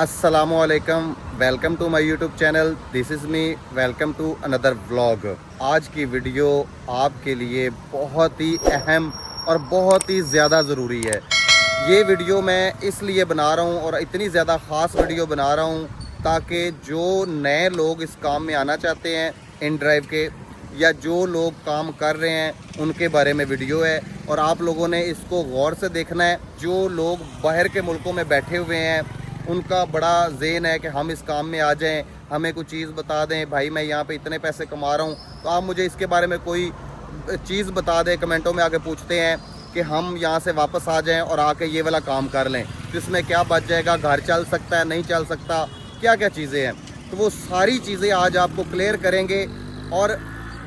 अस्सलामुअलैकुम, welcome to my YouTube channel. This is me, welcome to another vlog. आज की video आपके लिए बहुत ही अहम और बहुत ही ज़्यादा ज़रूरी है। ये वीडियो मैं इसलिए बना रहा हूँ और इतनी ज़्यादा ख़ास वीडियो बना रहा हूँ ताकि जो नए लोग इस काम में आना चाहते हैं इन ड्राइव के, या जो लोग काम कर रहे हैं उनके बारे में वीडियो है। और आप लोगों ने इसको गौर से देखना है। जो लोग बाहर के मुल्कों में बैठे हुए हैं उनका बड़ा ज़हन है कि हम इस काम में आ जाएं, हमें कुछ चीज़ बता दें, भाई मैं यहाँ पे इतने पैसे कमा रहा हूँ तो आप मुझे इसके बारे में कोई चीज़ बता दें। कमेंटों में आके पूछते हैं कि हम यहाँ से वापस आ जाएं और आके ये वाला काम कर लें, तो इसमें क्या बच जाएगा, घर चल सकता है नहीं चल सकता, क्या क्या चीज़ें हैं। तो वो सारी चीज़ें आज आपको क्लियर करेंगे और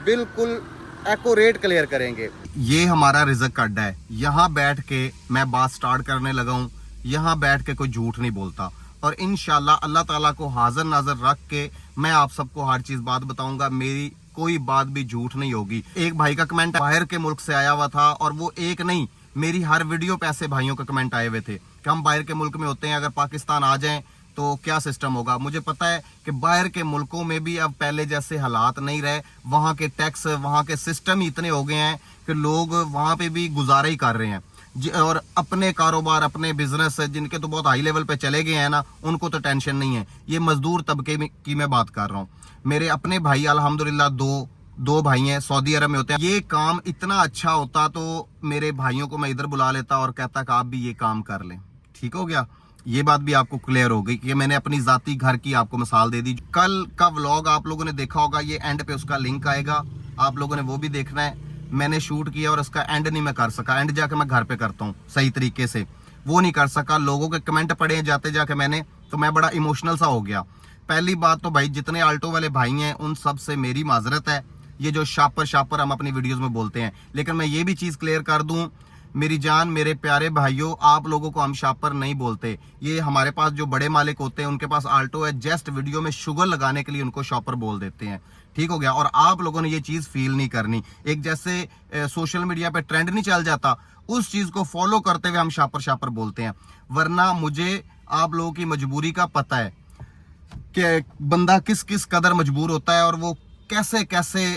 बिल्कुल एक्यूरेट क्लियर करेंगे। ये हमारा रिज़्क का अड्डा है। यहाँ बैठ के मैं बात स्टार्ट करने लगा हूँ। यहाँ बैठ के कोई झूठ नहीं बोलता और इंशाल्लाह अल्लाह ताला को हाजिर नाजर रख के मैं आप सबको हर चीज़ बात बताऊंगा। मेरी कोई बात भी झूठ नहीं होगी। एक भाई का कमेंट बाहर के मुल्क से आया हुआ था और वो एक नहीं, मेरी हर वीडियो पे ऐसे भाइयों का कमेंट आए हुए थे कि हम बाहर के मुल्क में होते हैं, अगर पाकिस्तान आ जाएं तो क्या सिस्टम होगा। मुझे पता है कि बाहर के मुल्कों में भी अब पहले जैसे हालात नहीं रहे। वहाँ के टैक्स, वहाँ के सिस्टम ही इतने हो गए हैं कि लोग वहाँ पे भी गुजारा ही कर रहे हैं और अपने कारोबार, अपने बिजनेस जिनके तो बहुत हाई लेवल पे चले गए हैं ना, उनको तो टेंशन नहीं है। ये मजदूर तबके की मैं बात कर रहा हूँ। मेरे अपने भाई अल्हम्दुलिल्लाह दो भाई हैं, सऊदी अरब में होते हैं। ये काम इतना अच्छा होता तो मेरे भाइयों को मैं इधर बुला लेता और कहता कि आप भी ये काम कर लें। ठीक हो गया। ये बात भी आपको क्लियर हो गई कि मैंने अपनी जाती घर की आपको मिसाल दे दी। कल का व्लॉग आप लोगों ने देखा होगा, ये एंड पे उसका लिंक आएगा, आप लोगों ने वो भी देखना है। मैंने शूट किया और उसका एंड नहीं मैं कर सका। एंड जाके मैं घर पे करता हूँ सही तरीके से, वो नहीं कर सका। लोगों के कमेंट पढ़े जाते जाके मैंने, तो मैं बड़ा इमोशनल सा हो गया। पहली बात तो भाई जितने आल्टो वाले भाई हैं उन सब से मेरी माजरत है। ये जो शापर हम अपनी वीडियोस में बोलते हैं, लेकिन मैं ये भी चीज क्लियर कर दूं, मेरी जान, मेरे प्यारे भाइयों, आप लोगों को हम शापर नहीं बोलते। ये हमारे पास जो बड़े मालिक होते हैं उनके पास आल्टो है, जस्ट वीडियो में शुगर लगाने के लिए उनको शॉपर बोल देते हैं। ठीक हो गया। और आप लोगों ने ये चीज फील नहीं करनी। एक जैसे सोशल मीडिया पे ट्रेंड नहीं चल जाता, उस चीज को फॉलो करते हुए हम शापर बोलते हैं। वरना मुझे आप लोगों की मजबूरी का पता है कि बंदा किस किस कदर मजबूर होता है और वो कैसे कैसे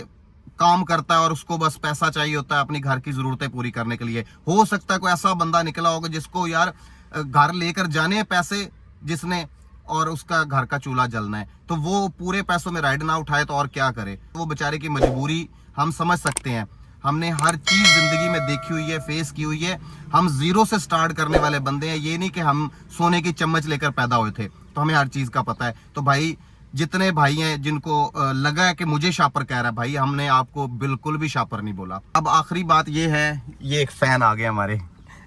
काम करता है और उसको बस पैसा चाहिए होता है अपनी घर की जरूरतें पूरी करने के लिए। हो सकता है कोई ऐसा बंदा निकला होगा जिसको यार घर लेकर जाने हैं पैसे जिसने, और उसका घर का चूल्हा जलना है, तो वो पूरे पैसों में राइड ना उठाए तो और क्या करे। वो बेचारे की मजबूरी हम समझ सकते हैं। हमने हर चीज जिंदगी में देखी हुई है, फेस की हुई है। हम जीरो से स्टार्ट करने वाले बंदे हैं। ये नहीं कि हम सोने की चम्मच लेकर पैदा हुए थे, तो हमें हर चीज का पता है। तो भाई जितने भाई हैं जिनको लगा है कि मुझे शापर कह रहा है, भाई हमने आपको बिल्कुल भी शापर नहीं बोला। अब आखिरी बात ये है, ये एक फैन आ गए हमारे,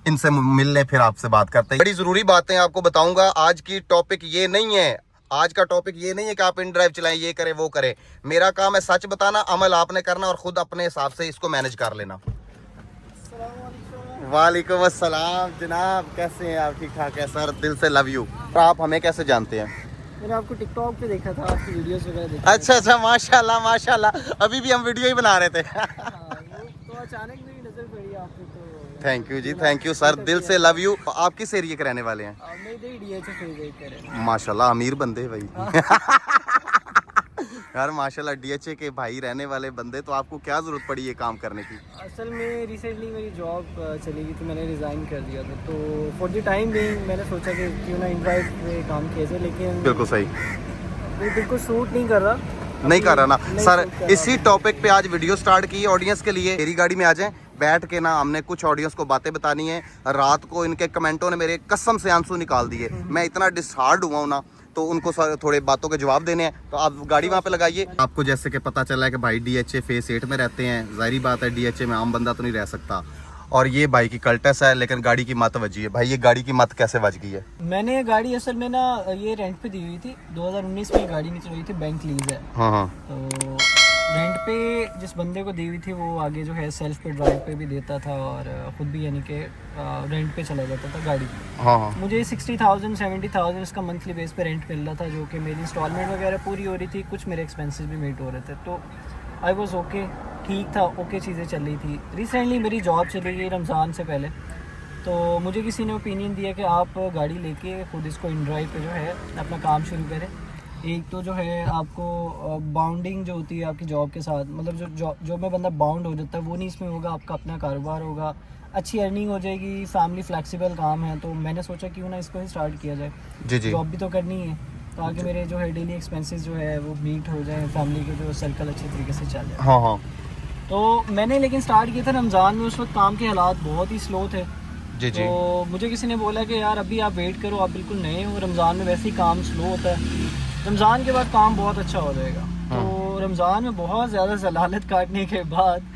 इनसे मिलने फिर आपसे बात करते हैं। बड़ी जरूरी बातें आपको बताऊंगा। आज की टॉपिक ये नहीं है, आज का टॉपिक ये नहीं है कि आप इन ड्राइव चलाएं, ये करें वो करें। मेरा काम है सच बताना, अमल आपने करना और खुद अपने हिसाब से इसको मैनेज कर लेना। वालेकुम अस्सलाम जनाब, कैसे हैं आप? ठीक ठाक है सर, दिल से लव यू। आप हमें कैसे जानते हैं? मैंने आपको टिकटॉक पे देखा था, आपकी वीडियोस वगैरह देखा। अच्छा, माशाल्लाह माशाल्लाह, अभी भी हम वीडियो ही बना रहे थे। तो अचानक मेरी नजर पड़ी आप पे, तो thank you ji, thank you sir, दिल से लव यू। आप किस एरिया के रहने वाले हैं? मैं इधर डीएचए माशाल्लाह अमीर बंदे भाई। यार माशाल्लाह डीएचए के भाई रहने वाले बंदे, तो आपको क्या जरूरत पड़ी ये काम करने की? असल में रिसेंटली मेरी जॉब चली गई थी, मैंने रिज़ाइन कर दिया था। तो फॉर द टाइम बिंग मैंने सोचा कि क्यों ना इनवाइट में काम किया जाए, लेकिन बिल्कुल सही, बिल्कुल सूट नहीं कर रहा, नहीं कर रहा ना सर। इसी टॉपिक पे आज वीडियो स्टार्ट की ऑडियंस के लिए। मेरी गाड़ी में आ जाएं, बैठ के ना हमने कुछ ऑडियंस को बातें बतानी है। रात को इनके कमेंटों ने मेरे कसम से आंसू निकाल दिए। मैं इतना डिसहार्ड हुआ हूं ना, तो उनको थोड़े बातों के जवाब देने हैं। तो आप गाड़ी वहाँ पे लगाइए। आपको जैसे कि पता चला है कि भाई डीएचए फेस 8 में रहते हैं, जाहिर बात है डीएचए में आम बंदा तो नहीं रह सकता। और ये भाई की कल्टस है, लेकिन गाड़ी की मत बजी है। भाई ये गाड़ी की मत कैसे बज गई है? मैंने गाड़ी असल में ना ये रेंट पे दी हुई थी, 2019 में गाड़ी नहीं चली थी, बैंक लीज है। हाँ। तो रेंट पे जिस बंदे को दी हुई थी वो आगे जो है सेल्फ पे ड्राइव पे भी देता था और ख़ुद भी यानी कि रेंट पे चला जाता था गाड़ी। हाँ। मुझे 60,000 70,000 इसका मंथली बेस पे रेंट मिल रहा था, जो कि मेरी इंस्टॉलमेंट वगैरह पूरी हो रही थी, कुछ मेरे एक्सपेंसेस भी मीट हो रहे थे। तो आई वॉज ओके, ठीक था, ओके चीज़ें चल रही थी। रिसेंटली मेरी जॉब चली गई रमज़ान से पहले, तो मुझे किसी ने ओपिनियन दिया कि आप गाड़ी लेके खुद इसको इन ड्राइव पे जो है अपना काम शुरू करें। एक तो जो है आपको बाउंडिंग जो होती है आपकी जॉब के साथ, मतलब जो जॉब में बंदा बाउंड हो जाता है वो नहीं इसमें होगा, आपका अपना कारोबार होगा, अच्छी अर्निंग हो जाएगी, फैमिली फ्लेक्सिबल काम है। तो मैंने सोचा क्यों ना इसको ही स्टार्ट किया जाए। जी जी। जॉब भी तो करनी है ताकि मेरे जो है डेली एक्सपेंसेस जो है वो मीट हो जाए, फैमिली के जो सर्कल अच्छे तरीके से चल जाए। हाँ हाँ। तो मैंने लेकिन स्टार्ट किया था रमज़ान में, उस वक्त काम के हालात बहुत ही स्लो थे। जी जी। तो मुझे किसी ने बोला कि यार अभी आप वेट करो, आप बिल्कुल नए हो, रमज़ान में वैसे ही काम स्लो होता है, रमज़ान के बाद काम बहुत अच्छा हो जाएगा। तो रमज़ान में बहुत ज़्यादा जलालत काटने के बाद,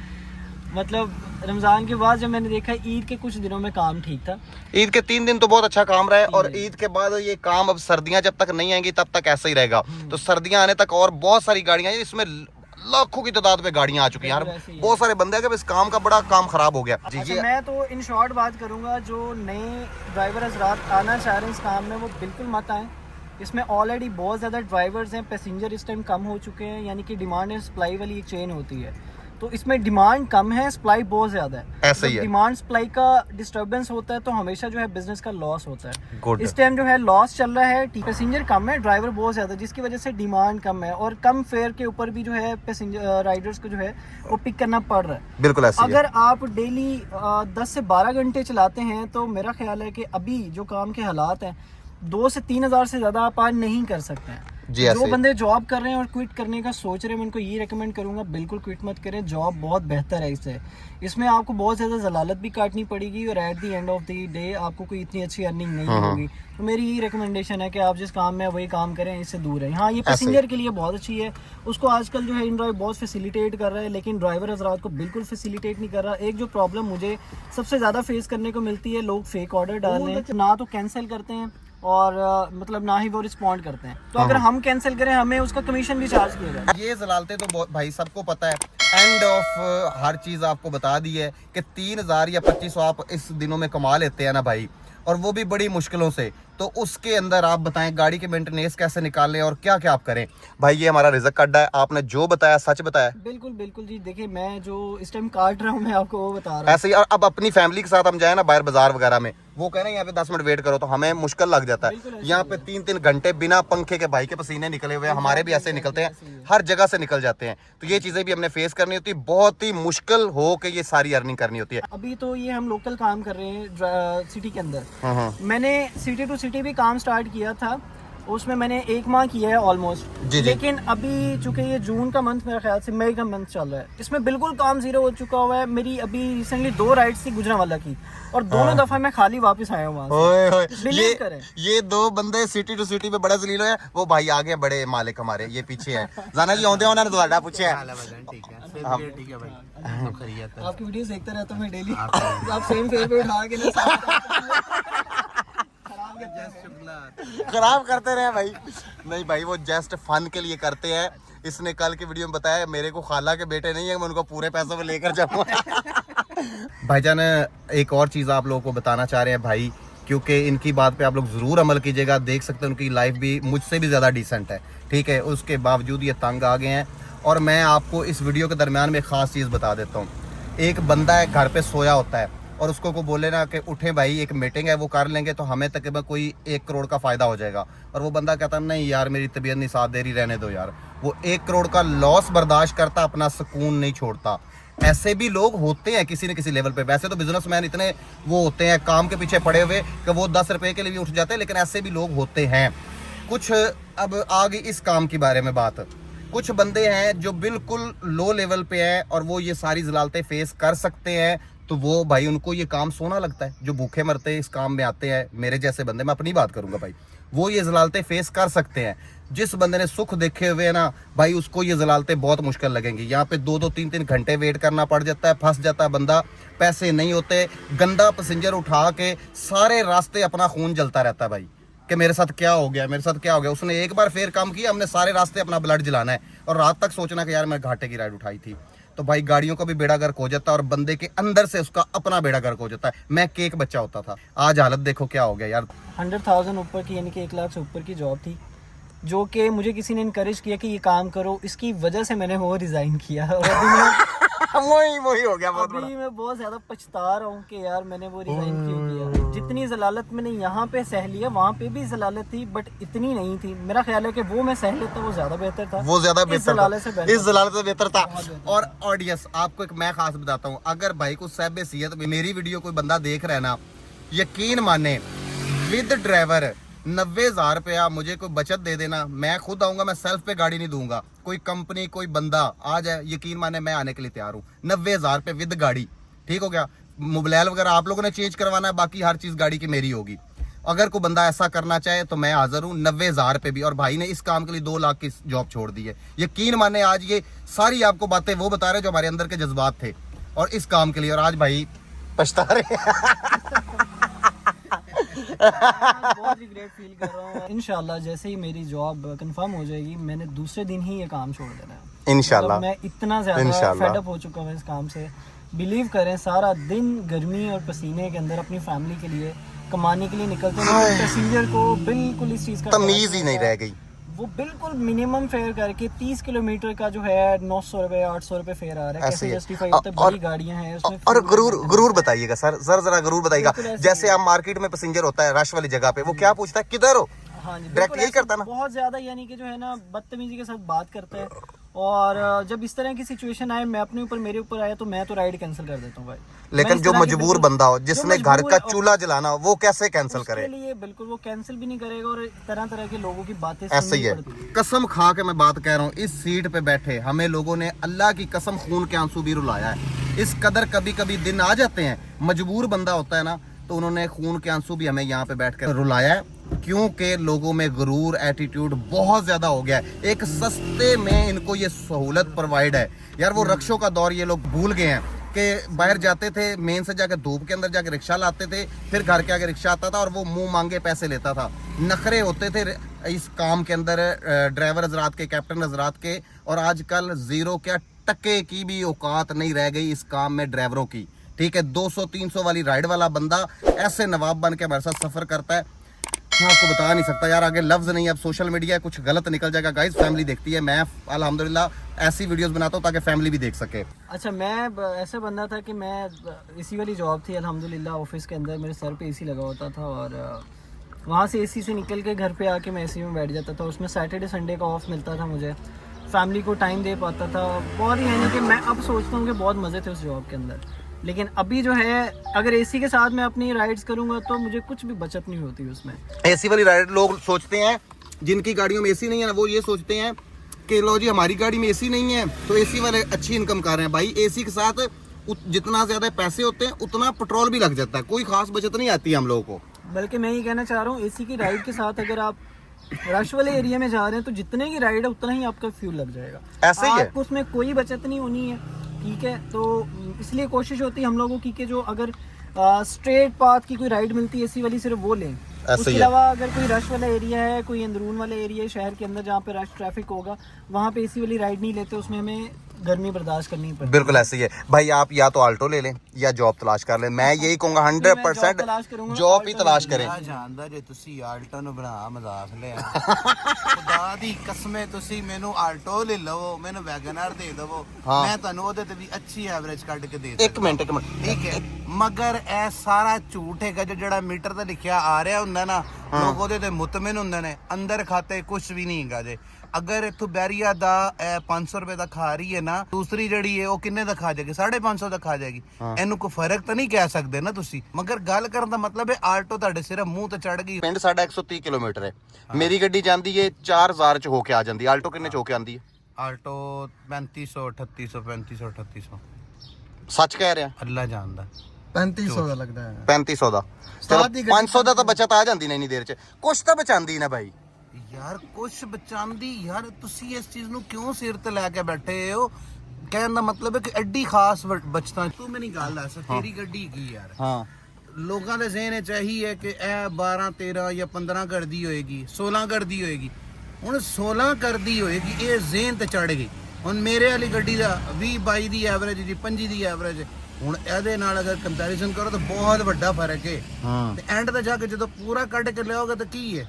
मतलब रमज़ान के बाद जब मैंने देखा ईद के कुछ दिनों में काम ठीक था। ईद के 3 दिन तो बहुत अच्छा काम रहा है, और ईद के बाद ये काम अब सर्दियां जब तक नहीं आएंगी तब तक ऐसा ही रहेगा। तो सर्दियां आने तक और बहुत सारी गाड़ियां हैं, इसमें लाखों की तादाद में गाड़ियां आ चुकी हैं यार। बहुत सारे बंदे हैं कि इस काम का बड़ा काम खराब हो गया जी। अच्छा, मैं तो इन शॉर्ट बात करूंगा, जो नए ड्राइवर हजरात आना चाह रहे हैं इस काम में वो बिल्कुल मत आएँ। इसमें ऑलरेडी बहुत ज़्यादा ड्राइवर्स हैं, पैसेंजर इस टाइम कम हो चुके हैं, यानी कि डिमांड एंड सप्लाई वाली एक चेन होती है। तो इसमें डिमांड कम है, सप्लाई बहुत ज़्यादा है। ऐसा ही है। डिमांड सप्लाई का डिस्टर्बेंस होता है तो हमेशा जो है बिजनेस का लॉस होता है। Good. इस टाइम जो है लॉस चल रहा है, पैसेंजर कम है, ड्राइवर बहुत ज़्यादा है, जिसकी वजह से डिमांड कम है, और कम फेयर के ऊपर भी जो है पैसेंजर राइडर्स को जो है वो पिक करना पड़ रहा है। बिल्कुल ऐसा ही है। अगर आप डेली 10 से 12 घंटे चलाते हैं तो मेरा ख्याल है कि अभी जो काम के हालात हैं 2 से 3 हज़ार से ज़्यादा आप आज नहीं कर सकते हैं। जी, जो बंदे जॉब कर रहे हैं और क्विट करने का सोच रहे हैं, मैं उनको ये रेकमेंड करूंगा बिल्कुल क्विट मत करें। जॉब बहुत बेहतर है इससे, इसमें आपको बहुत ज़्यादा जलालत भी काटनी पड़ेगी और at the end of the day आपको कोई इतनी अच्छी अर्निंग नहीं होगी। तो मेरी यही रिकमेंडेशन है कि आप जिस काम में वही काम करें, इससे दूर रहें। हाँ, ये पैसेंजर के लिए बहुत अच्छी है, उसको आजकल जो है इन ड्राइव बहुत फैसिलिटेट कर रहा है, लेकिन ड्राइवर हजरात को बिल्कुल फैसिलिटेट नहीं कर रहा। एक जो प्रॉब्लम मुझे सबसे ज़्यादा फेस करने को मिलती है, लोग फेक ऑर्डर डाल रहे हैं, ना तो कैंसिल करते हैं और मतलब ना ही वो रिस्पॉन्ड करते हैं। तो अगर हम कैंसिल करें हमें उसका कमीशन भी चार्ज किया जाए। ये जलालते तो बहुत भाई सबको पता है। एंड ऑफ हर चीज आपको बता दी है कि 3,000 या 2,500 आप इस दिनों में कमा लेते हैं ना भाई, और वो भी बड़ी मुश्किलों से। तो उसके अंदर आप बताएं गाड़ी के मेंटेनेंस कैसे निकालें और क्या क्या आप करें। भाई ये हमारा रिजक अड्डा है, आपने जो बताया सच बताया। बिल्कुल बिल्कुल जी। देखिए मैं जो इस टाइम काट रहा हूँ मैं आपको वो बता रहा हूँ ऐसे ही। और अब अपनी फैमिली के साथ हम जाए ना बाहर बाजार वगैरह में, वो कह रहे हैं यहाँ पे 10 मिनट वेट करो, तो हमें मुश्किल लग जाता है। यहाँ पे 3-3 घंटे बिना पंखे के भाई के पसीने निकले हुए, हमारे भी ऐसे निकलते हैं, हर जगह से निकल जाते हैं। तो ये चीजें भी हमने फेस करनी होती है, बहुत ही मुश्किल हो के ये सारी अर्निंग करनी होती है। अभी तो ये हम लोकल काम कर रहे हैं सिटी के अंदर। मैंने सिटी टू सिटी भी काम स्टार्ट किया था, उसमें मैंने 1 माह किया है ऑलमोस्ट। लेकिन अभी चूंकि ये जून का मंथ, मेरा ख्याल से मई का मंथ चल रहा है, इसमें बिल्कुल काम जीरो हो चुका हुआ है। मेरी अभी रिसेंटली 2 राइड्स थी गुजरांवाला की, और दोनों दफा मैं खाली वापस आया हूँ वहाँ से। ये 2 बंदे सिटी टू सिटी पे बड़ा जलील है। वो भाई आगे बड़े मालिक हमारे, ये पीछे है। जाना जी आउंदे उन्होंने ਤੁਹਾਡਾ पूछा है। ठीक है भाई, तो खैरियत है। आपकी वीडियोस देखता रहता हूँ मैं डेली। आप सेम फेयर पे उठा के खराब करते रहे भाई। नहीं भाई, वो जस्ट फन के लिए करते हैं। इसने कल की वीडियो में बताया मेरे को खाला के बेटे नहीं है, मैं उनको पूरे पैसों में लेकर जाऊंगा। भाईजान एक और चीज़ आप लोगों को बताना चाह रहे हैं भाई, क्योंकि इनकी बात पे आप लोग ज़रूर अमल कीजिएगा। देख सकते हैं उनकी लाइफ भी मुझसे भी ज़्यादा डिसेंट है, ठीक है। उसके बावजूद ये तंग आ गए हैं। और मैं आपको इस वीडियो के दरमियान में एक ख़ास चीज़ बता देता हूँ। एक बंदा है घर पे सोया होता है, और उसको को बोले ना कि उठे भाई एक मीटिंग है वो कर लेंगे तो हमें तकरीबन कोई 1 करोड़ का फ़ायदा हो जाएगा। और वो बंदा कहता नहीं यार मेरी तबीयत नहीं साथ दे रही, रहने दो यार। वो 1 करोड़ का लॉस बर्दाश्त करता, अपना सुकून नहीं छोड़ता। ऐसे भी लोग होते हैं किसी न किसी लेवल पे। वैसे तो बिजनेसमैन इतने वो होते हैं काम के पीछे पड़े हुए कि वो 10 रुपए के लिए भी उठ जाते हैं, लेकिन ऐसे भी लोग होते हैं कुछ। अब आगे इस काम के बारे में बात, कुछ बंदे हैं जो बिल्कुल लो लेवल पे हैं और वो ये सारी जलालतें फेस कर सकते हैं। तो वो भाई उनको ये काम सोना लगता है, जो भूखे मरते इस काम में आते हैं, मेरे जैसे बंदे, मैं अपनी बात करूंगा भाई, वो ये जलालतें फेस कर सकते हैं। जिस बंदे ने सुख देखे हुए हैं ना भाई, उसको ये जलालतें बहुत मुश्किल लगेंगी। यहाँ पे 2-2 3-3 घंटे वेट करना पड़ जाता है, फंस जाता है बंदा, पैसे नहीं होते, गंदा पैसेंजर उठा के सारे रास्ते अपना खून जलता रहता है भाई कि मेरे साथ क्या हो गया, मेरे साथ क्या हो गया। उसने एक बार फेयर काम किया, हमने सारे रास्ते अपना ब्लड जलाना है और रात तक सोचना कि यार मैं घाटे की राइड उठाई थी। तो भाई गाड़ियों का भी बेड़ा गर्क हो जाता है और बंदे के अंदर से उसका अपना बेड़ा गर्क हो जाता है। मैं केक बच्चा होता था, आज हालत देखो क्या हो गया यार। 100,000 ऊपर की, यानी कि 1 लाख से ऊपर की जॉब थी, जो कि मुझे किसी ने इनकरेज किया कि ये काम करो, इसकी वजह से मैंने वो रिज़ाइन किया। और अभी वही हो गया बहुत बड़ा। अभी मैं बहुत ज़्यादा पछता रहा हूँ कि यार मैंने वो रिज़ाइन क्यों किया। जितनी जलालत मैंने यहाँ पे सह लिया वहाँ पे भी जलालत थी, बट इतनी नहीं थी। मेरा ख्याल है कि वो मैं सह लेता वो ज्यादा बेहतर था, वो ज्यादा बेहतर था, इस जलालत से बेहतर था। और ऑडियंस आपको एक मैं खास बताता हूँ, अगर भाई को सहब सीयत मेरी वीडियो कोई बंदा देख रहा है ना, यकीन माने विद ड्राइवर 90,000 रुपया मुझे कोई बचत दे देना, मैं खुद आऊंगा, मैं सेल्फ पे गाड़ी नहीं दूंगा, कोई कंपनी कोई बंदा आ जाए, यकीन माने मैं आने के लिए तैयार हूँ। 90,000 रुपये विद गाड़ी, ठीक हो गया। मोबाइल वगैरह आप लोगों ने चेंज करवाना है, बाकी हर चीज गाड़ी की मेरी होगी। अगर कोई बंदा ऐसा करना चाहे तो मैं हाजिर हूँ 90,000 रुपये भी। और भाई ने इस काम के लिए 2 लाख की जॉब छोड़ दी है। यकीन माने आज ये सारी आपको बातें वो बता रहे जो हमारे अंदर के जज्बात थे और इस काम के लिए, और आज भाई पछता रहे बहुत रिग्रेट फील कर रहा हूँ। इंशाल्लाह जैसे ही मेरी जॉब कंफर्म हो जाएगी, मैंने दूसरे दिन ही ये काम छोड़ देना है इंशाल्लाह। मैं इतना ज्यादा फेड अप हो चुका हूँ इस काम से। बिलीव करें, सारा दिन गर्मी और पसीने के अंदर अपनी फैमिली के लिए कमाने के लिए निकलते हैं। पैसेंजर को बिल्कुल इस चीज का तमीज ही नहीं रह गई। वो बिल्कुल मिनिमम फेयर करके 30 किलोमीटर का जो है 900 रुपए 800 रुपए फेयर आ रहा है। कैसे जस्टिफाई होता है? बड़ी गाड़ियां हैं उसमें। और गुरूर बताइएगा सर, जरा गुरूर बताइएगा। जैसे आप मार्केट में पैसेंजर होता है रश वाली जगह पे, वो क्या पूछता है, किधर हो? हाँ जी, डायरेक्ट यही करता ना, बहुत ज्यादा, यानी कि जो है ना बदतमीजी के साथ बात करता है। और जब इस तरह की सिचुएशन आए, मेरे ऊपर आया, तो मैं तो राइड कैंसिल कर देता हूँ भाई। लेकिन जो मजबूर बंदा हो, जिसने घर का चूल्हा जलाना हो, वो कैसे कैंसिल करे? लिए बिल्कुल वो कैंसिल भी नहीं करेगा। और तरह तरह के लोगों की बातें ऐसे ही है। कसम खा के मैं बात कह रहा हूँ, इस सीट पे बैठे हमें लोगों ने अल्लाह की कसम खून के आंसू भी रुलाया है। इस कदर कभी कभी दिन आ जाते हैं, मजबूर बंदा होता है ना, तो उन्होंने खून के आंसू भी हमें यहाँ पे बैठ कर रुलाया है, क्योंकि लोगों में गुरूर एटीट्यूड बहुत ज्यादा हो गया है। एक सस्ते में इनको ये सहूलत प्रोवाइड है यार। वो रक्षों का दौर ये लोग भूल गए हैं कि बाहर जाते थे, मेन से जाकर धूप के अंदर जाकर रिक्शा लाते थे, फिर घर के आगे रिक्शा आता था और वो मुंह मांगे पैसे लेता था। नखरे होते थे इस काम के अंदर ड्राइवर हजरात के, कैप्टन हजरात के। और आजकल जीरो क्या टके की भी औकात नहीं रह गई इस काम में ड्राइवरों की। ठीक है, 200-300 वाली राइड वाला बंदा ऐसे नवाब बन के हमारे साथ सफर करता है, मैं आपको बता नहीं सकता यार, आगे लफ्ज नहीं है। अब सोशल मीडिया कुछ गलत निकल जाएगा गाइस, फैमिली देखती है। मैं अल्हम्दुलिल्लाह ऐसी वीडियोस बनाता हूँ ताकि फैमिली भी देख सके। अच्छा, मैं ऐसा बंदा था कि मैं एसी वाली जॉब थी अल्हम्दुलिल्लाह, ऑफिस के अंदर मेरे सर पे एसी लगा होता था, और वहाँ से एसी से निकल के घर पे आके मैं एसी में बैठ जाता था। उसमें सैटरडे संडे का ऑफ मिलता था मुझे, फैमिली को टाइम दे पाता था बहुत ही। यानी कि मैं अब सोचता हूँ कि बहुत मज़े थे उस जॉब के अंदर। लेकिन अभी जो है, अगर एसी के साथ मैं अपनी राइड्स करूंगा तो मुझे कुछ भी बचत नहीं होती उसमें। एसी वाली राइड लोग सोचते हैं, जिनकी गाड़ियों में एसी नहीं है ना, वो ये सोचते हैं कि लो जी हमारी गाड़ी में एसी नहीं है तो एसी वाले अच्छी इनकम कर रहे हैं। भाई एसी के साथ जितना ज्यादा पैसे होते हैं उतना पेट्रोल भी लग जाता है, कोई खास बचत नहीं आती है हम लोगों को। बल्कि मैं ये कहना चाह रहा हूँ, एसी की राइड के साथ अगर आप रश वाले एरिया में जा रहे हैं तो जितने की राइड है उतना ही आपका फ्यूल लग जाएगा। ऐसे ही है, आपको उसमें कोई बचत नहीं होनी है। ठीक है, तो इसलिए कोशिश होती है हम लोगों की कि जो अगर स्ट्रेट पाथ की कोई राइड मिलती है एसी वाली, सिर्फ वो लें। उसके अलावा अगर कोई रश वाला एरिया है, कोई अंदरून वाला एरिया है शहर के अंदर जहाँ पे रश ट्रैफिक होगा, वहाँ पे एसी वाली राइड नहीं लेते, उसमें हमें गर्मी बर्दाश्त करनी पड़ती है। बिल्कुल ऐसे ही है भाई। आप या तो आल्टो ले लें या जॉब तलाश कर लें। मैं यही कहूंगा 100% जॉब ही तलाश करें। जानदा जे ਤੁਸੀਂ ਆਲਟੋ ਨੂੰ ਬਣਾ ਮਜ਼ਾਕ ਲਿਆ ਖੁਦਾ ਦੀ ਕਸਮੇ ਤੁਸੀਂ ਮੈਨੂੰ ਆਲਟੋ ਲੈ ਲਵੋ, ਮੈਨੂੰ ਵੈਗਨਰ ਦੇ ਦਿਵੋ, ਮੈਂ ਤੁਹਾਨੂੰ ਉਹਦੇ ਤੇ ਵੀ ਅੱਛੀ ਐਵਰੇਜ ਕੱਢ ਕੇ ਦੇ ਸਕਦਾ। ਇੱਕ ਮਿੰਟ ਠੀਕ ਹੈ, ਮਗਰ ਇਹ ਸਾਰਾ ਝੂਠ ਹੈਗਾ ਜਿਹੜਾ ਮੀਟਰ ਤੇ ਲਿਖਿਆ ਆ ਰਿਹਾ ਹੁੰਦਾ ਨਾ, ਲੋਕ ਉਹਦੇ ਤੇ ਮੁਤਮਿਨ ਹੁੰਦੇ ਨੇ, ਅੰਦਰ ਖਾਤੇ ਕੁਝ ਵੀ ਨਹੀਂ ਹੈਗਾ ਜੇ। ਅਗਰ ਇਥੋਂ ਬੈਰੀਆ ਦਾ 500 ਰੁਪਏ ਦਾ ਖਾ ਰਹੀ ਹੈ ਨਾ, ਦੂਸਰੀ ਜਿਹੜੀ ਹੈ ਉਹ ਕਿੰਨੇ ਦਾ ਖਾ ਜਾਏਗੀ? 550 ਦਾ ਖਾ ਜਾਏਗੀ। ਇਹਨੂੰ ਕੋਈ ਫਰਕ ਤਾਂ ਨਹੀਂ ਕਹਿ ਸਕਦੇ ਨਾ ਤੁਸੀਂ। ਮਗਰ ਗੱਲ ਕਰਨ ਦਾ ਮਤਲਬ ਹੈ ਆਲਟੋ ਤੁਹਾਡੇ ਸਿਰਫ ਮੂੰਹ ਤੇ ਚੜ ਗਈ। ਪਿੰਡ ਸਾਡਾ 130 ਕਿਲੋਮੀਟਰ ਹੈ, ਮੇਰੀ ਗੱਡੀ ਜਾਂਦੀ ਹੈ 4000 ਚ ਹੋ ਕੇ ਆ ਜਾਂਦੀ। ਆਲਟੋ ਕਿੰਨੇ ਚ ਹੋ ਕੇ ਆਂਦੀ ਹੈ? ਆਲਟੋ 3500 3800 3500 3800। ਸੱਚ ਕਹਿ ਰਿਹਾ? ਅੱਲਾ ਜਾਣਦਾ। 3500 ਦਾ ਲੱਗਦਾ ਹੈ। 3500 ਦਾ, ਚਲੋ 500 ਦਾ ਤਾਂ ਬਚਤ ਆ ਜਾਂਦੀ ਨਹੀਂ ਦੇਰ ਚ, ਕੁਛ ਤਾਂ ਬਚਾਂਦੀ ਨਾ ਭਾਈ। ਯਾਰ ਕੁਛ ਬਚਾਉਂਦੀ ਯਾਰ, ਤੁਸੀਂ ਇਸ ਚੀਜ਼ ਨੂੰ ਕਿਉਂ ਸਿਰ ਤੇ ਲੈ ਕੇ ਬੈਠੇ ਹੋ? ਕਹਿਣ ਦਾ ਮਤਲਬ ਹੈ ਕਿ ਐਡੀ ਖਾਸ ਬਚਤਾਂ। ਤੂੰ ਮੈਨੂੰ ਗੱਲ ਦੱਸ, ਤੇਰੀ ਗੱਡੀ ਕੀ ਯਾਰ? ਹਾਂ, ਲੋਕਾਂ ਦੇ ਜ਼ਿਹਨ ਚ ਇਹੀ ਹੈ ਕਿ ਇਹ 12 13 ਜਾਂ 15 ਕਰਦੀ ਹੋਏਗੀ, 16 ਕਰਦੀ ਹੋਏਗੀ। ਹੁਣ 16 ਕਰਦੀ ਹੋਏਗੀ, ਇਹ ਜ਼ਿਹਨ ਤੇ ਚੜ ਗਈ। ਹੁਣ ਮੇਰੇ ਵਾਲੀ ਗੱਡੀ ਦਾ 20 22 ਦੀ ਐਵਰੇਜ ਜੀ, 25 ਦੀ ਐਵਰੇਜ। ਹੁਣ ਇਹਦੇ ਨਾਲ ਅਗਰ ਕੰਪੈਰੀਜ਼ਨ ਕਰੋ ਤਾਂ ਬਹੁਤ ਵੱਡਾ ਫਰਕ ਹੈ। ਤੇ ਐਂਡ ਤੇ ਜਾ ਕੇ ਜਦੋਂ ਪੂਰਾ ਕੱਢ ਕੇ ਲਿਆਓਗੇ ਤਾਂ ਕੀ ਹੈ?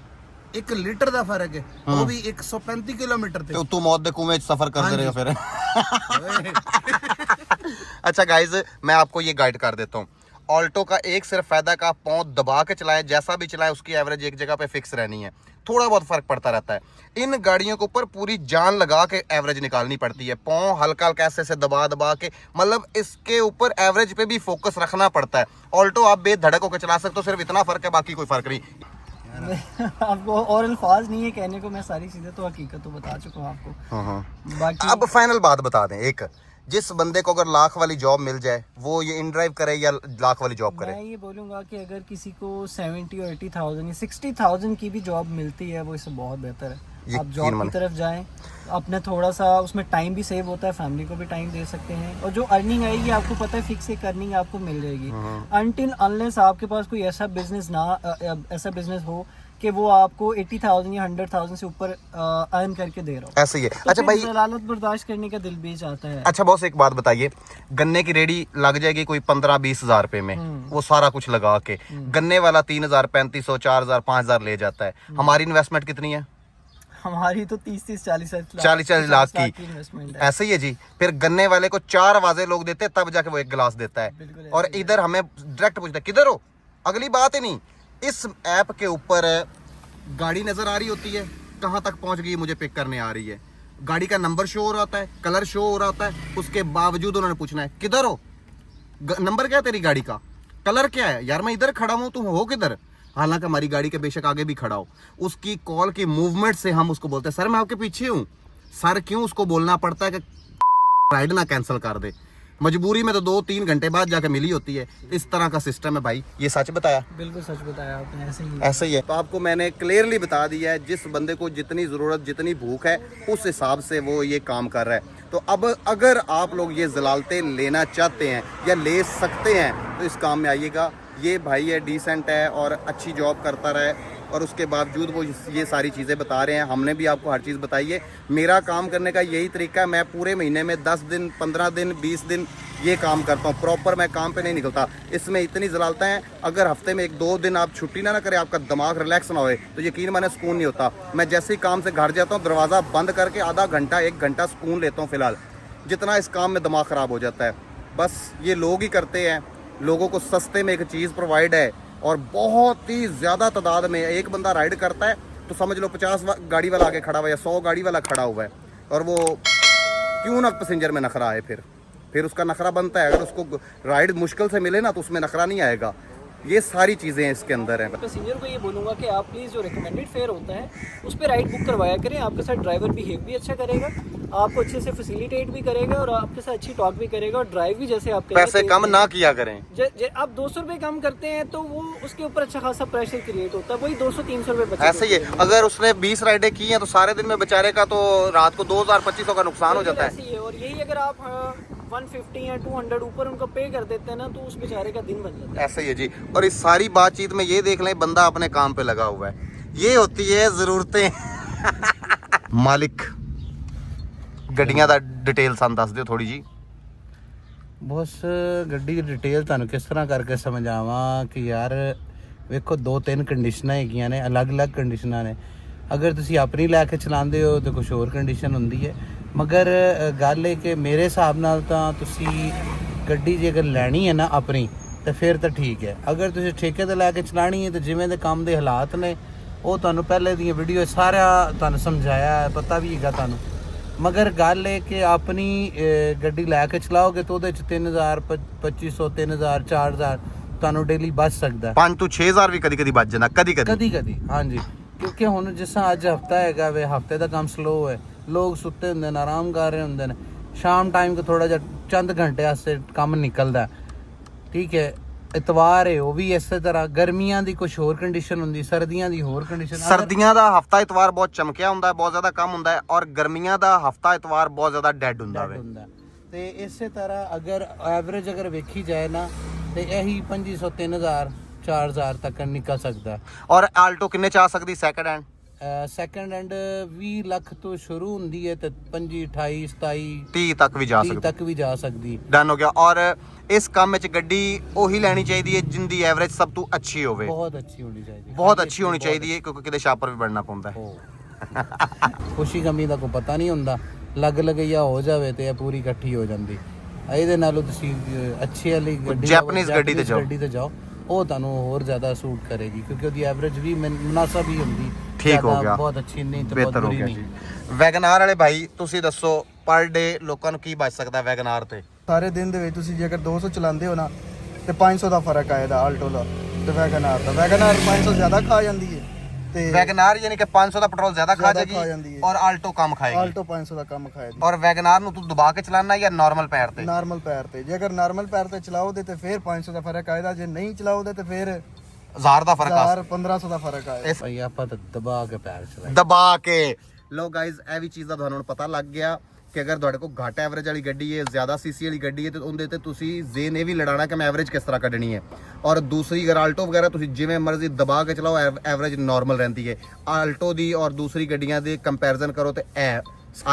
1 ਲੀਟਰ ਦਾ ਫਰਕ ਹੈ, ਉਹ ਵੀ 135 ਕਿਲੋमीटर ਤੇ। ਤੂੰ ਮੌਤ ਦੇ ਕੁएं सफर करते रहेगा फिर। अच्छा गाइज, मैं आपको ये गाइड कर देता हूँ। ऑल्टो का एक सिर्फ फायदा का पाँव दबा के चलाए, जैसा भी चलाए उसकी एवरेज एक जगह पे फिक्स रहनी है, थोड़ा बहुत फर्क पड़ता रहता है। इन गाड़ियों के ऊपर पूरी जान लगा के एवरेज निकालनी पड़ती है, पाँव हल्का हल्का ऐसे से दबा दबा के, मतलब इसके ऊपर एवरेज पे भी फोकस रखना पड़ता है। ऑल्टो आप बेधड़क होकर चला सकते हो, सिर्फ इतना फर्क है, बाकी कोई फर्क नहीं। आपको और अल्फाज नहीं है कहने को, मैं सारी चीजें तो हकीकत तो बता चुका हूँ आपको। बाकी अब फाइनल बात बता दें, एक जिस बंदे को अगर लाख वाली जॉब मिल जाए वो ये इन ड्राइव करे या लाख वाली जॉब करे? मैं ये बोलूँगा कि अगर किसी को 70 और 80,000 या 60,000 की भी जॉब मिलती है वो इससे बहुत बेहतर है। आप जॉब की तरफ जाएं, अपने थोड़ा सा उसमें टाइम भी सेव होता है, फैमिली को भी टाइम दे सकते हैं, और जो अर्निंग आएगी आपको पता है फिक्स एक अर्निंग आपको मिल जाएगी। अनटिल अनलेस आपके पास कोई ऐसा बिजनेस हो कि वो आपको 80,000 या 100,000 से ऊपर अर्न करके दे रहा हो, ऐसे ही है। तो अच्छा भाई, जलालत बर्दाश्त करने का दिल भी चाहता है। अच्छा बॉस, एक बात बताइए, गन्ने की रेडी लग जाएगी कोई 15-20 हजार रुपए में, वो सारा कुछ लगा के, गन्ने वाला 3,000, 3,500, 4,000, 5,000 ले जाता है, हमारी इन्वेस्टमेंट कितनी है? हमारी तो 30-40 लाख की इन्वेस्टमेंट है। ऐसे ही है जी। फिर गन्ने वाले को 4 आवाजें लोग देते हैं, तब जाके वो एक गिलास देता है, बिल्कुल और इधर हमें डायरेक्ट पूछता है किधर हो, अगली बात ही नहीं। इस ऐप के ऊपर गाड़ी नजर आ रही होती है, कहाँ तक पहुंच गई मुझे पिक करने आ रही है, गाड़ी का नंबर शो हो रहा होता है, कलर शो हो रहा होता है, उसके बावजूद उन्होंने पूछना है किधर हो, नंबर क्या है तेरी गाड़ी का, कलर क्या है, यार मैं इधर खड़ा हूं, तुम हो किधर, हालांकि हमारी गाड़ी के बेशक आगे भी खड़ा हो। उसकी कॉल की मूवमेंट से हम उसको बोलते हैं सर मैं आपके पीछे हूं। सर क्यों उसको बोलना पड़ता है कि राइड ना कैंसिल कर दे, मजबूरी में तो 2-3 घंटे बाद जाके मिली होती है। इस तरह का सिस्टम है भाई। ये सच बताया? बिल्कुल सच बताया आपने, ऐसे ही है। तो आपको मैंने क्लियरली बता दिया है, जिस बंदे को जितनी ज़रूरत जितनी भूख है उस हिसाब से वो ये काम कर रहा है। तो अब अगर आप लोग ये जलालतें लेना चाहते हैं या ले सकते हैं तो इस काम में आइएगा। ये भाई है, डिसेंट है और अच्छी जॉब करता रहे, और उसके बावजूद वो ये सारी चीज़ें बता रहे हैं। हमने भी आपको हर चीज़ बताई है। मेरा काम करने का यही तरीका है, मैं पूरे महीने में 10 दिन 15 दिन 20 दिन ये काम करता हूँ, प्रॉपर मैं काम पे नहीं निकलता। इसमें इतनी जलालतें हैं, अगर हफ्ते में 1-2 दिन आप छुट्टी ना करें, आपका दिमाग रिलैक्स ना होए, तो यकीन माने सुकून नहीं होता। मैं जैसे ही काम से घर जाता हूँ, दरवाज़ा बंद करके आधा घंटा 1 घंटा सुकून लेता हूँ फ़िलहाल, जितना इस काम में दिमाग ख़राब हो जाता है। बस ये लोग ही करते हैं, लोगों को सस्ते में एक चीज़ प्रोवाइड है, और बहुत ही ज़्यादा तादाद में एक बंदा राइड करता है तो समझ लो 50 गाड़ी वाला आगे खड़ा हुआ है या 100 गाड़ी वाला खड़ा हुआ है, और वो क्यों ना पैसेंजर में नखरा आए, फिर उसका नखरा बनता है। अगर उसको राइड मुश्किल से मिले ना तो उसमें नखरा नहीं आएगा। ये सारी चीज़ें इसके अंदर हैं। पैसेंजर को ये बोलूँगा कि आप प्लीज़ जो रिकमेंडेड फेयर होता है उस पर राइड बुक करवाया करें। आपके साथ ड्राइवर बिहेव भी अच्छा करेगा, आपको अच्छे से फैसिलिटेट भी करेगा, और आपके साथ अच्छी टॉक भी करेगा, और ड्राइव भी जैसे आप पैसे कम ना किया करें। आप 200 रुपये कम करते हैं तो वो उसके ऊपर अच्छा खासा प्रेशर क्रिएट होता है, वही 200-300 रुपये बचत। ऐसे ही है, अगर उसने 20 राइडें की हैं तो सारे दिन में बेचारे का तो रात को 2,000-2,500 का नुकसान हो जाता है। ऐसे ही है, और यही अगर आप 150 या 200 ऊपर उनको पे कर देते हैं ना तो उस बेचारे का दिन बन जाता है। ऐसे ही है जी। और इस सारी बातचीत में ये देख लें, बंदा अपने काम पे लगा हुआ है। ये होती है ज़रूरतें। मालिक ਗੱਡੀਆਂ ਦਾ ਡਿਟੇਲ ਸਾਨੂੰ ਦੱਸ ਦਿਓ ਥੋੜੀ ਜੀ। ਬਸ ਗੱਡੀ ਦੀ ਡਿਟੇਲ ਤੁਹਾਨੂੰ ਕਿਸ ਤਰ੍ਹਾਂ ਕਰਕੇ ਸਮਝਾਵਾਂ ਕਿ ਯਾਰ ਵੇਖੋ 2-3 ਕੰਡੀਸ਼ਨਾਂ ਹੈਗੀਆਂ ਨੇ, ਅਲੱਗ-ਅਲੱਗ ਕੰਡੀਸ਼ਨਾਂ ਨੇ। ਅਗਰ ਤੁਸੀਂ ਆਪਣੀ ਲੈ ਕੇ ਚਲਾਉਂਦੇ ਹੋ ਤਾਂ ਕੁਝ ਹੋਰ ਕੰਡੀਸ਼ਨ ਹੁੰਦੀ ਹੈ, ਮਗਰ ਗੱਲ ਇਹ ਕਿ ਮੇਰੇ ਹਿਸਾਬ ਨਾਲ ਤਾਂ ਤੁਸੀਂ ਗੱਡੀ ਜੇ ਅਗਰ ਲੈਣੀ ਹੈ ਨਾ ਆਪਣੀ ਤਾਂ ਫਿਰ ਤਾਂ ਠੀਕ ਹੈ। ਅਗਰ ਤੁਸੀਂ ਠੇਕੇ ਤੇ ਲੈ ਕੇ ਚਲਾਣੀ ਹੈ ਤਾਂ ਜਿਵੇਂ ਦੇ ਕੰਮ ਦੇ ਹਾਲਾਤ ਨੇ ਉਹ ਤੁਹਾਨੂੰ ਪਹਿਲੇ ਦੀਆਂ ਵੀਡੀਓ ਸਾਰਾ ਤੁਹਾਨੂੰ ਸਮਝਾਇਆ, ਪਤਾ ਵੀ ਹੈਗਾ ਤੁਹਾਨੂੰ। मगर गल है कि अपनी गड्डी लैके चलाओगे तो 3,000 2,500 3,000 4,000 ਤੁਹਾਨੂੰ ਡੇਲੀ ਬਚ ਸਕਦਾ। 5 ਤੋਂ 6,000 ਵੀ ਕਦੀ ਕਦੀ ਬਚ ਜਾਂਦਾ, ਕਦੀ ਹਾਂਜੀ। ਕਿਉਂਕਿ ਹੁਣ ਜਿਸ ਤਰ੍ਹਾਂ ਅੱਜ ਹਫਤਾ ਹੈਗਾ ਵੇ, ਹਫਤੇ ਦਾ ਕੰਮ ਸਲੋ ਹੈ, ਲੋਕ ਸੁੱਤੇ ਹੁੰਦੇ ਨੇ, ਆਰਾਮ ਕਰ ਰਹੇ ਹੁੰਦੇ ਨੇ, ਸ਼ਾਮ ਟਾਈਮ ਕੋ ਥੋੜਾ ਜਿਹਾ ਚੰਦ ਘੰਟੇ ਵਾਸਤੇ ਕੰਮ ਨਿਕਲਦਾ, ਠੀਕ ਹੈ। ਇਤਵਾਰ ਹੈ, ਉਹ ਵੀ ਇਸੇ ਤਰ੍ਹਾਂ। ਗਰਮੀਆਂ ਦੀ ਕੁਝ ਹੋਰ ਕੰਡੀਸ਼ਨ ਹੁੰਦੀ, ਸਰਦੀਆਂ ਦੀ ਹੋਰ ਕੰਡੀਸ਼ਨ। ਸਰਦੀਆਂ ਦਾ ਹਫਤਾ ਇਤਵਾਰ ਬਹੁਤ ਚਮਕਿਆ ਹੁੰਦਾ ਹੈ, ਬਹੁਤ ਜ਼ਿਆਦਾ ਕੰਮ ਹੁੰਦਾ ਹੈ, ਔਰ ਗਰਮੀਆਂ ਦਾ ਹਫਤਾ ਇਤਵਾਰ ਬਹੁਤ ਜ਼ਿਆਦਾ ਡੈਡ ਹੁੰਦਾ ਵੇ। ਤੇ ਇਸੇ ਤਰ੍ਹਾਂ ਅਗਰ ਐਵਰੇਜ ਅਗਰ ਵੇਖੀ ਜਾਏ ਨਾ ਤੇ ਇਹੀ 2,500 3,000 4,000 ਤੱਕ ਨਿਕਲ ਸਕਦਾ। ਔਰ ਆਲਟੋ ਕਿੰਨੇ ਚ ਆ ਸਕਦੀ second hand? Second hand 20 lakh ਤੋਂ ਸ਼ੁਰੂ ਹੁੰਦੀ ਹੈ ਤੇ 25 28 27 30 ਤੱਕ ਵੀ ਜਾ ਸਕਦੀ, 30 ਤੱਕ ਵੀ ਜਾ ਸਕਦੀ। ਡਨ ਹੋ ਗਿਆ। ਔਰ ਇਸ ਕੰਮ ਵਿੱਚ ਗੱਡੀ ਉਹੀ ਲੈਣੀ ਚਾਹੀਦੀ ਹੈ ਜਿੰਦੀ ਐਵਰੇਜ ਸਭ ਤੋਂ ਅੱਛੀ ਹੋਵੇ। ਬਹੁਤ ਅੱਛੀ ਹੋਣੀ ਚਾਹੀਦੀ, ਬਹੁਤ ਅੱਛੀ ਹੋਣੀ ਚਾਹੀਦੀ ਹੈ, ਕਿਉਂਕਿ ਕਿਤੇ ਸ਼ਾਪਰ ਵੀ ਬਣਨਾ ਪੈਂਦਾ ਹੈ। ਖੁਸ਼ੀ ਗਮੀ ਦਾ ਕੋਈ ਪਤਾ ਨਹੀਂ ਹੁੰਦਾ, ਲੱਗ ਲੱਗਿਆ ਹੋ ਜਾਵੇ ਤੇ ਇਹ ਪੂਰੀ ਇਕੱਠੀ ਹੋ ਜਾਂਦੀ। ਇਹਦੇ ਨਾਲੋਂ ਤੁਸੀਂ ਅੱਛੀ ਵਾਲੀ ਗੱਡੀ Japanese ਗੱਡੀ ਤੇ ਜਾਓ। ਗੱਡੀ ਤੇ ਜਾਓ, ਉਹ ਤੁਹਾਨੂੰ ਹੋਰ ਜ਼ਿਆਦਾ ਸੂਟ ਕਰੇਗੀ ਕਿਉਂਕਿ ਉਹਦੀ ਐਵਰੇਜ ਵੀ ਮੁਨਾਸਬ ਹੀ ਹੁੰਦੀ। ਠੀਕ ਹੋ ਜ਼ਿਆਦਾ ਗਿਆ, ਬਹੁਤ ਅੱਛੀ ਨਹੀਂ ਤੇ ਬਹੁਤ ਬਿਹਤਰ ਹੋ ਬੁਰੀ ਗਿਆ ਨਹੀਂ। ਜੀ। ਵੈਗਨਾਰ ਵਾਲੇ ਭਾਈ ਤੁਸੀਂ ਦੱਸੋ ਪਰ ਡੇ ਲੋਕਾਂ ਨੂੰ ਕੀ ਬਚ ਸਕਦਾ ਵੈਗਨਾਰ ਤੇ? ਸਾਰੇ ਦਿਨ ਦੇ ਵਿੱਚ ਤੁਸੀਂ ਜੇਕਰ 200 ਚਲਾਉਂਦੇ ਹੋ ਨਾ ਤੇ 500 ਦਾ ਫਰਕ ਆਏਗਾ ਆਲਟੋ ਦਾ ਤੇ ਵੈਗਨਾਰ ਦਾ। ਵੈਗਨਾਰ 500 ਜ਼ਿਆਦਾ ਖਾ ਜਾਂਦੀ ਹੈ ਤੇ ਵੈਗਨਾਰ ਯਾਨੀ ਕਿ 500 ਦਾ ਪੈਟਰੋਲ ਜ਼ਿਆਦਾ ਖਾ ਜ਼ਿਆਦਾ ਖਾ ਜਾਂਦੀ ਜਾਏਗੀ ਹੈ। ਔਰ ਆਲਟੋ ਕਮ ਖਾਏਗੀ। ਆਲਟੋ 500 ਦਾ ਕੰਮ ਖਾਏਗੀ। ਔਰ ਵੈਗਨਾਰ ਨੂੰ ਤੂੰ ਦਬਾ ਕੇ ਚਲਾਣਾ ਜਾਂ ਨਾਰਮਲ ਪੈਰ ਤੇ? ਨਾਰਮਲ ਪੈਰ ਤੇ, ਜੇਕਰ ਨਾਰਮਲ ਪੈਰ ਤੇ ਚਲਾਓਗੇ ਤੇ ਫਿਰ 500 ਦਾ ਫਰਕ ਆਏਗਾ, ਜੇ ਨਹੀਂ ਚਲਾਓਗੇ ਤੇ ਫਿਰ 1000 ਦਾ ਫਰਕ ਆ 1500 ਦਾ ਫਰਕ ਆਏਗਾ। ਭਾਈ ਆਪਾਂ ਤਾਂ ਦਬਾ ਕੇ ਪੈਰ ਚਲਾਏ। ਦਬਾ ਕੇ ਲੋ ਗਾਇਜ਼, ਇਹ ਵੀ ਚੀਜ਼ ਦਾ ਤੁਹਾਨੂੰ ਹੁਣ ਪਤਾ ਲੱਗ ਗਿਆ ਕਿ ਅਗਰ ਤੁਹਾਡੇ ਕੋਲ ਘੱਟ ਐਵਰੇਜ ਵਾਲੀ ਗੱਡੀ ਹੈ, ਜ਼ਿਆਦਾ ਸੀਸੀ ਵਾਲੀ ਗੱਡੀ ਹੈ ਤੇ ਉਹਦੇ ਤੇ ਤੁਸੀਂ ਜ਼ੇਨ ਇਹ ਵੀ ਲੜਾਣਾ ਕਿ ਮੈਂ ਐਵਰੇਜ ਕਿਸ ਤਰ੍ਹਾਂ ਕੱਢਣੀ ਹੈ। ਔਰ ਦੂਸਰੀ ਅਗਰ ਆਲਟੋ ਵਗੈਰਾ ਤੁਸੀਂ ਜਿਵੇਂ ਮਰਜ਼ੀ ਦਬਾ ਕੇ ਚਲਾਓ, ਐਵਰੇਜ ਨਾਰਮਲ ਰਹਿੰਦੀ ਹੈ। ਆਲਟੋ ਦੀ ਔਰ ਦੂਸਰੀ ਗੱਡੀਆਂ ਦੇ ਕੰਪੈਰੀਜ਼ਨ ਕਰੋ ਤੇ ਇਹ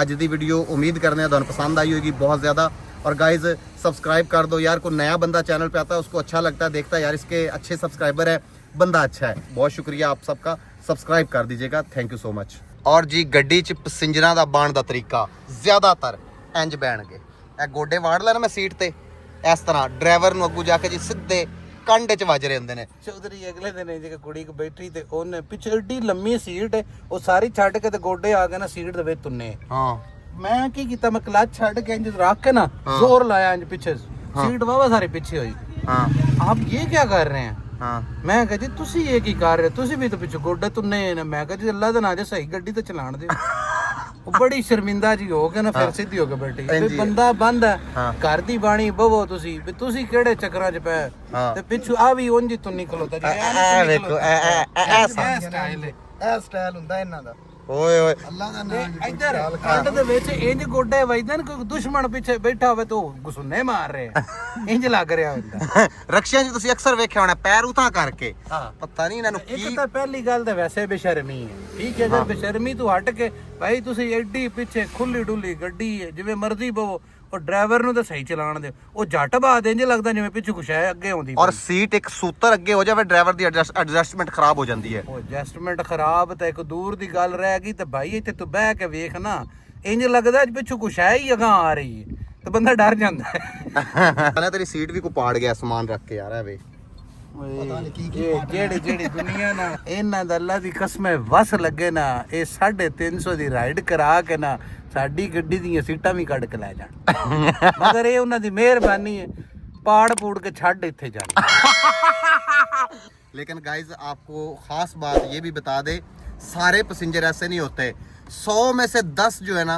ਅੱਜ ਦੀ ਵੀਡੀਓ ਉਮੀਦ करते हैं ਤੁਹਾਨੂੰ पसंद आई होगी बहुत ज़्यादा। और गाइज सब्सक्राइब कर दो यार, कोई नया बंदा चैनल पे आता है उसको अच्छा लगता है, देखता है यार इसके अच्छे सब्सक्राइबर है, बंदा अच्छा है। बहुत शुक्रिया आप सबका, सब्सक्राइब कर दीजिएगा, थैंक यू सो मच। और जी गड्डी च पैसेंजरां दा बाण दा तरीका ज़्यादातर इंज बैणगे, ए गोडे वाड़ लेना मैं सीट ते इस तरह, ड्राइवर नूं अग्गू जाके जी सीधे कंड च वज रहे हुंदे ने। ਚੌਧਰੀ ਅਗਲੇ ਦਿਨ ਜੇ ਕੁੜੀ ਕੋ ਬੈਠੀ ਤੇ ਉਹਨੇ ਪਿੱਛੇ ਏਡੀ ਲੰਮੀ ਸੀਟ ਹੈ, ਉਹ ਸਾਰੀ ਛੱਡ ਕੇ ਤੇ ਗੋਡੇ ਆ ਗਏ ਨਾ ਸੀਟ ਦੇ ਵਿੱਚ ਤੁੰਨੇ। हाँ ਮੈਂ ਕੀ ਕੀਤਾ, ਮੈਂ ਕਲਚ ਛੱਡ ਕੇ ਇੰਜ ਰੱਖ ਕੇ ਨਾ ਜ਼ੋਰ ਲਾਇਆ ਇੰਜ ਪਿੱਛੇ, ਸੀਟ ਵਾਵਾ ਸਾਰੇ ਪਿੱਛੇ ਹੋਈ। हाँ ਆਪ ਇਹ ਕੀ ਕਰ ਰਹੇ हैं? हाँ ਮੈਂ ਕਿਹਾ ਜੀ ਤੁਸੀਂ ਇਹ ਕੀ ਕਰ ਰਹੇ ਹੋ, ਤੁਸੀਂ ਵੀ ਤਾਂ ਪਿੱਛੇ ਗੋਡੇ ਤੁੰਨੇ ਨੇ। ਮੈਂ ਕਿਹਾ ਜੀ ਅੱਲਾ ਦਾ ਨਾਂ ਜੇ ਸਹੀ ਗੱਡੀ ਤੇ ਚਲਾਣ ਦਿਓ। ਉਹ ਬੜੀ ਸ਼ਰਮਿੰਦਾ ਜੀ ਹੋ ਕੇ ਨਾ ਫਿਰ ਸਿੱਧੀ ਹੋ ਕੇ ਬੈਠੀ। ਵੀ ਬੰਦਾ ਬੰਦ ਹੈ, ਘਰ ਦੀ ਬਾਣੀ ਬਵੋ ਤੁਸੀਂ, ਵੀ ਤੁਸੀਂ ਕਿਹੜੇ ਚੱਕਰਾਂ 'ਚ ਪਏ। ਤੇ ਪਿੱਛੋਂ ਆ ਵੀ ਉਂਝ ਤੁੰਨੀ ਖਲੋਤਾ ਜੀ, ए देखो ए ਸਟਾਈਲ ਹੈ। ਇਹ ਸਟਾਈਲ ਹੁੰਦਾ ਇਹਨਾਂ ਦਾ। ओए ओए ਅੱਲਾ ਦਾ ਨਾਮ ਇੱਧਰ ਕੰਡ ਦੇ ਵਿੱਚ ਇੰਜ ਗੋਡੇ ਵੱਜਦੇ ਨੇ, ਕੋਈ ਦੁਸ਼ਮਣ ਪਿੱਛੇ ਬੈਠਾ ਹੋਵੇ ਤਾਂ ਗੁਸੁੰਨੇ ਮਾਰ ਰਹੇ ਆ, ਇੰਜ ਲੱਗ ਰਿਹਾ ਹੁੰਦਾ। ਰਕਸ਼ਿਆਂ 'ਚ ਤੁਸੀਂ ਅਕਸਰ ਵੇਖਿਆ ਹੋਣਾ ਪੈਰ ਉਤਾਂ ਕਰਕੇ, ਪਤਾ ਨਹੀਂ ਇਹਨਾਂ ਨੂੰ ਇੱਕ ਕੀ। ਤਾਂ ਪਹਿਲੀ ਗੱਲ ਤਾਂ ਵੈਸੇ ਬੇਸ਼ਰਮੀ ਹੈ, ਠੀਕ ਹੈ। ਅਗਰ ਬੇਸ਼ਰਮੀ ਤੋਂ ਹਟ ਕੇ ਭਾਈ ਤੁਸੀਂ ਐਡੀ ਪਿੱਛੇ ਖੁੱਲੀ ਡੁੱਲੀ ਗੱਡੀ ਹੈ, ਜਿਵੇਂ ਮਰਜ਼ੀ ਬਵੋ, ਉਹ ਡਰਾਈਵਰ ਨੂੰ ਤਾਂ ਸਹੀ ਚਲਾਉਣ ਦਿਓ। ਉਹ ਜੱਟ ਬਾਦ ਇੰਜ ਲੱਗਦਾ ਜਿਵੇਂ ਪਿੱਛੇ ਕੁਛ ਹੈ ਅੱਗੇ ਆਉਂਦੀ। ਔਰ ਸੀਟ ਇੱਕ ਸੂਤਰ ਅੱਗੇ ਹੋ ਜਾਵੇ, ਡਰਾਈਵਰ ਦੀ ਐਡਜਸਟਮੈਂਟ ਖਰਾਬ ਹੋ ਜਾਂਦੀ ਹੈ। ਉਹ ਐਡਜਸਟਮੈਂਟ ਖਰਾਬ ਤਾਂ ਇੱਕ ਦੂਰ ਦੀ ਗੱਲ ਰਹਿ ਗਈ। ਤੇ ਭਾਈ ਇੱਥੇ ਤੂੰ ਬਹਿ ਕੇ ਵੇਖ ਨਾ, ਇੰਜ ਲੱਗਦਾ ਪਿੱਛੋਂ ਕੁਛ ਹੈ ਹੀ ਅਗਾਂਹ ਆ ਰਹੀ ਹੈ, ਤੇ ਬੰਦਾ ਡਰ ਜਾਂਦਾ ਹੈ। ਨਾ ਤੇਰੀ ਸੀਟ ਵੀ ਕੋ ਪਾੜ ਗਿਆ ਸਮਾਨ ਰੱਖ ਕੇ ਯਾਰ, ਐ ਵੇ ਪਤਾ ਨਹੀਂ ਕੀ ਜਿਹੜੀ ਦੁਨੀਆ ਨਾ, ਇਹਨਾਂ ਦਾ ਅੱਲਾ ਦੀ ਕਸਮ ਹੈ ਵਸ ਲੱਗੇ ਨਾ, ਇਹ 350 ਦੀ ਰਾਈਡ ਕਰਾ ਕੇ ਨਾ ਸਾਡੀ ਗੱਡੀ ਦੀਆਂ ਸੀਟਾਂ ਵੀ ਕੱਢ ਕੇ ਲੈ ਜਾਣ। ਮਗਰ ਇਹ ਉਹਨਾਂ ਦੀ ਮਿਹਰਬਾਨੀ ਹੈ, ਪਾੜ ਪੂੜ ਕੇ ਛੱਡ ਇੱਥੇ ਜਾਣ। लेकिन गाइज आपको खास बात ये भी बता दे, सारे पैसेंजर ऐसे नहीं होते। 100 में से 10 जो है ना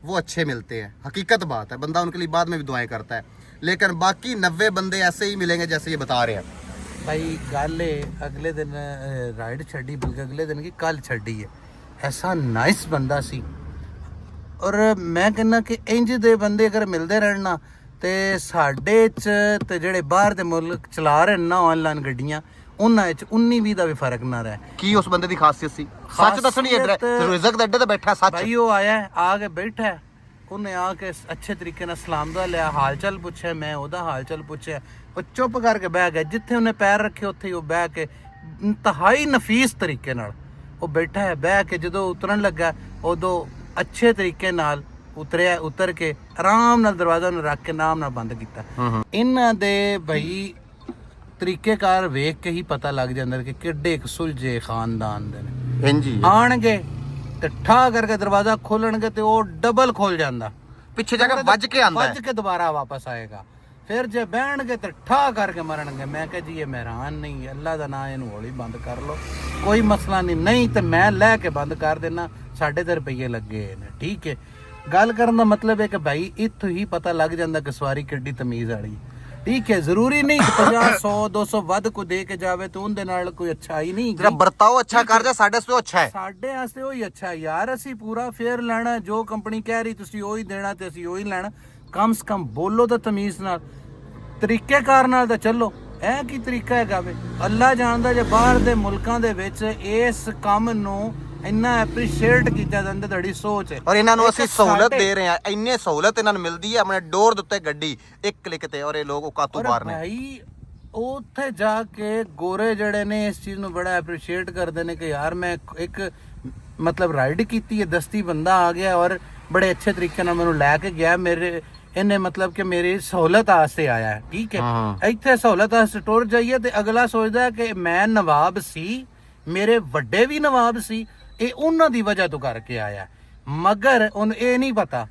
वो अच्छे मिलते हैं, हकीकत बात है। बंदा उनके लिए बाद में भी दुआएं करता है, लेकिन बाकी 90 बंदे ऐसे ही मिलेंगे जैसे ये बता रहे हैं। भाई गल अगले दिन राइड छड़ी, बल्कि अगले दिन की कल छड़ी है। ऐसा नाइस बंदा सी, और मैं कहना कि इंज दे बंदे अगर मिलते रहना ते साडे च ते जेड़े बाहर दे मुल्क चला रहे ना ऑनलाइन गड्डियां, ਉਹਨਾਂ ਵਿੱਚ 19-20 ਦਾ ਵੀ ਫਰਕ ਨਾ ਰਹੇ। ਕੀ ਉਸ ਬੰਦੇ ਦੀ ਖਾਸੀਅਤ ਸੀ? ਸੱਚ ਦੱਸਣੀ ਹੈ, ਰਿਜ਼ਕ ਦੇ ਅੱਡੇ ਤੇ ਬੈਠਾ ਸੱਚ। ਭਾਈ ਉਹ ਆਇਆ ਆ ਕੇ ਬੈਠਾ, ਉਹਨੇ ਆ ਕੇ ਅੱਛੇ ਤਰੀਕੇ ਨਾਲ ਸਲਾਮ ਦਾ ਲਿਆ, ਹਾਲ ਚਾਲ ਪੁੱਛਿਆ, ਮੈਂ ਉਹਦਾ ਹਾਲ ਚਾਲ ਪੁੱਛਿਆ, ਉਹ ਚੁੱਪ ਕਰਕੇ ਬਹਿ ਗਿਆ। ਜਿੱਥੇ ਉਹਨੇ ਪੈਰ ਰੱਖੇ ਉੱਥੇ ਹੀ ਉਹ ਬਹਿ ਕੇ ਇੰਤਹਾਈ ਨਫੀਸ ਤਰੀਕੇ ਨਾਲ ਉਹ ਬੈਠਾ ਹੈ। ਬਹਿ ਕੇ ਜਦੋਂ ਉਤਰਨ ਲੱਗਾ, ਉਦੋਂ ਅੱਛੇ ਤਰੀਕੇ ਨਾਲ ਉਤਰਿਆ, ਉਤਰ ਕੇ ਆਰਾਮ ਨਾਲ ਦਰਵਾਜ਼ਾ ਨੂੰ ਰੱਖ ਕੇ ਨਾਮ ਨਾਲ ਬੰਦ ਕੀਤਾ। ਇਹਨਾਂ ਦੇ ਭਾਈ ਤਰੀਕੇਕਾਰ ਵੇਖ ਕੇ ਹੀ ਪਤਾ ਲੱਗ ਜਾਂਦਾ ਕਿ ਕਿੱਡੇ ਇੱਕ ਸੁਲਝੇ ਖਾਨਦਾਨ ਦੇ ਨੇ। ਇੰਜੀ ਆਣਗੇ ਤੇ ਠਾ ਕਰਕੇ ਦਰਵਾਜ਼ਾ ਖੋਲਣਗੇ ਤੇ ਉਹ ਡਬਲ ਖੋਲ ਜਾਂਦਾ, ਪਿੱਛੇ ਜਾ ਕੇ ਵੱਜ ਕੇ ਆਂਦਾ, ਵੱਜ ਕੇ ਦੁਬਾਰਾ ਵਾਪਸ ਆਏਗਾ। ਫਿਰ ਜੇ ਬਹਿਣਗੇ ਤੇ ਠਾ ਕਰਕੇ ਮਰਨਗੇ। ਮੈਂ ਕਿਹਾ ਜੀ ਇਹ ਮਹਿਰਾਨ ਨਹੀਂ, ਅੱਲਾ ਦਾ ਨਾਂ, ਇਹਨੂੰ ਹੌਲੀ ਬੰਦ ਕਰ ਲਓ, ਕੋਈ ਮਸਲਾ ਨਹੀਂ ਤੇ ਮੈਂ ਲੈ ਕੇ ਬੰਦ ਕਰ ਦੇਣਾ, ਸਾਡੇ ਤੇ ਰੁਪਈਏ ਲੱਗੇ ਨੇ, ਠੀਕ ਹੈ। ਗੱਲ ਕਰਨ ਦਾ ਮਤਲਬ ਹੈ ਕਿ ਭਾਈ ਇੱਥੋਂ ਹੀ ਪਤਾ ਲੱਗ ਜਾਂਦਾ ਕਿ ਸਵਾਰੀ ਕਿੱਡੀ ਤਮੀਜ਼ ਵਾਲੀ, ਠੀਕ ਹੈ। ਜ਼ਰੂਰੀ ਨਹੀਂ ਕਿ 50 100 200 ਵੱਧ ਕੋ ਦੇ ਕੇ ਜਾਵੇ ਤੇ ਉਹਦੇ ਨਾਲ ਕੋਈ ਅੱਛਾਈ ਨਹੀਂ। ਜਿਹੜਾ ਵਰਤਾਓ ਅੱਛਾ ਕਰ ਜਾ ਸਾਡੇ ਵਾਸਤੇ ਅੱਛਾ ਹੈ, ਸਾਡੇ ਵਾਸਤੇ ਉਹੀ ਅੱਛਾ ਯਾਰ। ਅਸੀਂ ਪੂਰਾ ਫੇਅਰ ਲੈਣਾ, ਜੋ ਕੰਪਨੀ ਕਹਿ ਰਹੀ ਤੁਸੀਂ ਉਹੀ ਦੇਣਾ ਤੇ ਅਸੀਂ ਉਹੀ ਲੈਣਾ। ਕਮ ਸੇ ਕਮ ਬੋਲੋ ਤਾਂ ਤਮੀਜ਼ ਨਾਲ, ਤਰੀਕੇਕਾਰ ਨਾਲ ਤਾਂ ਚੱਲੋ। ਇਹ ਕੀ ਤਰੀਕਾ ਹੈਗਾ ਵੇ? ਅੱਲਾ ਜਾਣਦਾ ਜੇ ਬਾਹਰ ਦੇ ਮੁਲਕਾਂ ਦੇ ਵਿੱਚ ਇਸ ਕੰਮ ਨੂੰ ਇੰਨਾ ਐਪਰੀਸ਼ੀਏਟ ਕੀਤਾ ਜਾਂਦਾ, ਤੁਹਾਡੀ ਸੋਚ ਹੈ। ਔਰ ਇਹਨਾਂ ਨੂੰ ਅਸੀਂ ਸਹੂਲਤ ਦੇ ਰਹੇ ਹਾਂ, ਇੰਨੀ ਸਹੂਲਤ ਇਹਨਾਂ ਨੂੰ ਮਿਲਦੀ ਹੈ ਆਪਣੇ ਡੋਰ ਦੇ ਉੱਤੇ ਗੱਡੀ ਇੱਕ ਕਲਿੱਕ ਤੇ, ਔਰ ਇਹ ਲੋਕ ਔਕਾਤੋਂ ਬਾਹਰ ਨੇ। ਭਾਈ ਉੱਥੇ ਜਾ ਕੇ ਗੋਰੇ ਜਿਹੜੇ ਨੇ ਇਸ ਚੀਜ਼ ਨੂੰ ਬੜਾ ਐਪਰੀਸ਼ੀਏਟ ਕਰਦੇ ਨੇ ਕਿ ਯਾਰ ਮੈਂ ਇੱਕ ਮਤਲਬ ਰਾਈਡ ਕੀਤੀ ਹੈ, ਦਸਤੀ ਬੰਦਾ ਆ ਗਿਆ ਔਰ ਬੜੇ ਅੱਛੇ ਤਰੀਕੇ ਨਾਲ ਮੈਨੂੰ ਲੈ ਕੇ ਗਿਆ, ਮੇਰੇ ਇਹਨੇ ਮਤਲਬ ਕਿ ਮੇਰੀ ਸਹੂਲਤ ਵਾਸਤੇ ਆਇਆ ਹੈ, ਠੀਕ ਹੈ। ਇੱਥੇ ਸਹੂਲਤ ਵਾਸਤੇ ਟੁਰ ਜਾਈਏ ਤੇ ਅਗਲਾ ਸੋਚਦਾ ਕਿ ਮੈਂ ਨਵਾਬ ਸੀ, ਮੇਰੇ ਵੱਡੇ ਵੀ ਨਵਾਬ ਸੀ, ਇਹ ਉਹਨਾਂ ਦੀ ਵਜ੍ਹਾ ਤੋਂ ਕਰਕੇ ਆਇਆ, ਮਗਰ ਉਹਨੂੰ ਇਹ ਨਹੀਂ ਪਤਾ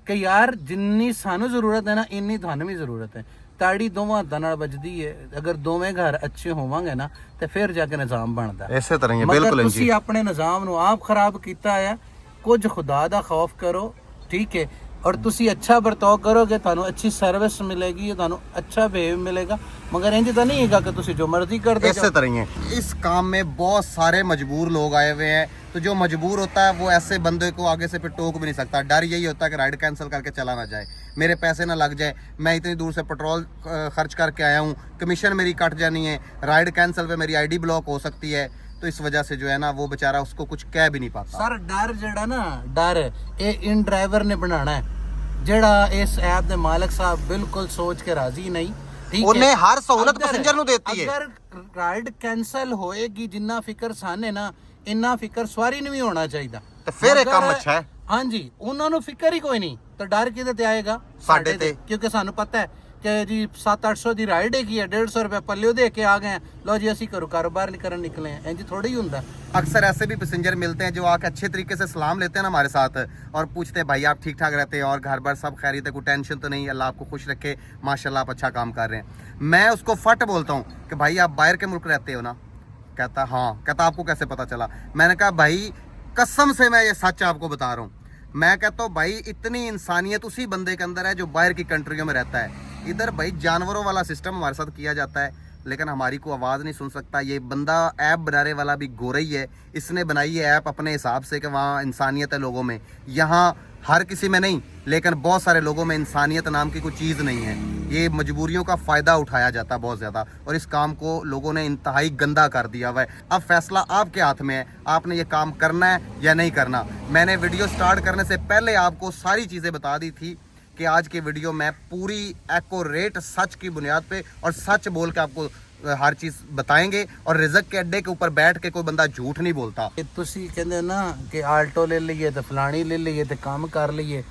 ਕਿ ਯਾਰ ਜਿੰਨੀ ਸਾਨੂੰ ਜ਼ਰੂਰਤ ਹੈ ਨਾ ਇੰਨੀ ਤੁਹਾਨੂੰ ਵੀ ਜ਼ਰੂਰਤ ਹੈ। ਤਾੜੀ ਦੋਵਾਂ ਹੱਥਾਂ ਨਾਲ ਵੱਜਦੀ ਹੈ, ਅਗਰ ਦੋਵੇਂ ਘਰ ਅੱਛੇ ਹੋਵਾਂਗੇ ਨਾ ਤੇ ਫਿਰ ਜਾ ਕੇ ਨਿਜ਼ਾਮ ਬਣਦਾ। ਇਸੇ ਤਰ੍ਹਾਂ ਹੀ ਮਗਰ ਬਿਲਕੁਲ ਤੁਸੀਂ ਆਪਣੇ ਨਿਜ਼ਾਮ ਨੂੰ ਆਪ ਖਰਾਬ ਕੀਤਾ ਹੈ। ਕੁਝ ਖੁਦਾ ਦਾ ਖੌਫ ਕਰੋ, ਠੀਕ ਹੈ, और तुसी अच्छा बर्ताव करोगे ਤੁਹਾਨੂੰ अच्छी सर्विस मिलेगी, ਤੁਹਾਨੂੰ अच्छा बिहेव मिलेगा, मगर इंज तो नहीं है कि तुसी जो मर्जी कर दे। इसी तरह ही है। इस काम में बहुत सारे मजबूर लोग आए हुए हैं, तो जो मजबूर होता है वो ऐसे बंदे को आगे से फिर टोक भी नहीं सकता। डर यही होता है कि राइड कैंसिल करके चला ना जाए, मेरे पैसे ना लग जाए, मैं इतनी दूर से पेट्रोल खर्च करके आया हूँ, कमीशन मेरी कट जानी है, राइड कैंसिल पे मेरी आईडी ब्लॉक हो सकती है। तो इस वजह से जो है ना वो बेचारा उसको कुछ कह भी नहीं पाता। सर डर जेड़ा ना डर ये इन ड्राइवर ने बनाना है, जेड़ा इस ऐप दे मालिक साहब बिल्कुल सोच के राजी नहीं, ठीक है। उन्हें हर सहूलत पैसेंजर नु देती है। अगर राइड कैंसिल होएगी जिन्ना फिक्र साने ना इन्ना फिक्र सवारी ਨੂੰ ਵੀ ਹੋਣਾ ਚਾਹੀਦਾ, ਤੇ ਫਿਰ ਇਹ ਕੰਮ ਅੱਛਾ ਹੈ। ਹਾਂਜੀ ਉਹਨਾਂ ਨੂੰ ਫਿਕਰ ਹੀ ਕੋਈ ਨਹੀਂ, ਤਾਂ ਡਰ ਕਿਹਦੇ ਤੇ ਆਏਗਾ? ਸਾਡੇ ਤੇ। ਕਿਉਂਕਿ ਸਾਨੂੰ ਪਤਾ ਹੈ कि जी 700-800 ਦੀ ਰਾਈਡ ਹੈਗੀ ਹੈ, 150 ਰੁਪਏ ਪੱਲਿਓ ਦੇ ਕੇ ਆ ਗਏ, लो जी ਅਸੀਂ ਘਰੋਂ ਕਾਰੋਬਾਰ नहीं करन निकले हैं, इंज थोड़ी ही ਹੁੰਦਾ। अक्सर ऐसे भी पैसेंजर मिलते हैं जो आके अच्छे तरीके से सलाम लेते हैं ना हमारे साथ और पूछते हैं भाई आप ठीक ठाक रहते हैं और घर बार सब खैरियत है, कोई टेंशन तो नहीं, अल्लाह आपको खुश रखे, माशाल्लाह आप अच्छा काम कर रहे हैं। मैं उसको फट बोलता हूँ कि भाई आप बाहर के मुल्क रहते हो ना? कहता हाँ। कहता आपको कैसे पता चला? मैंने कहा भाई कसम से मैं ये सच आपको बता रहा हूँ। मैं कहता हूँ भाई इतनी इंसानियत उसी बंदे के अंदर है जो बाहर की कंट्रियों में रहता है। इधर भाई जानवरों वाला सिस्टम हमारे साथ किया जाता है, लेकिन हमारी को आवाज़ नहीं सुन सकता। ये बंदा ऐप बनाने वाला भी गोरा ही है, इसने बनाई है ऐप अपने हिसाब से कि वहाँ इंसानियत है लोगों में। यहाँ हर किसी में नहीं, लेकिन बहुत सारे लोगों में इंसानियत नाम की कोई चीज़ नहीं है। ये मजबूरियों का फ़ायदा उठाया जाता है बहुत ज़्यादा, और इस काम को लोगों ने इंतहाई गंदा कर दिया हुआ है। अब फैसला आपके हाथ में है, आपने ये काम करना है या नहीं करना। मैंने वीडियो स्टार्ट करने से पहले आपको सारी चीज़ें बता दी थी कि आज की वीडियो में पूरी एक्यूरेट सच की बुनियाद पे और सच बोल के आपको हर चीज़ बताएंगे, और रिजक के अड्डे के ऊपर बैठ के कोई बंदा झूठ नहीं बोलता। ਤੁਸੀਂ ਕਹਿੰਦੇ ਨਾ ਕਿ ਆਲਟੋ ਲੈ ਲਈਏ ਤੇ ਫਲਾਣੀ ਲੈ ਲਈਏ ਤੇ ਕੰਮ ਕਰ ਲਈਏ,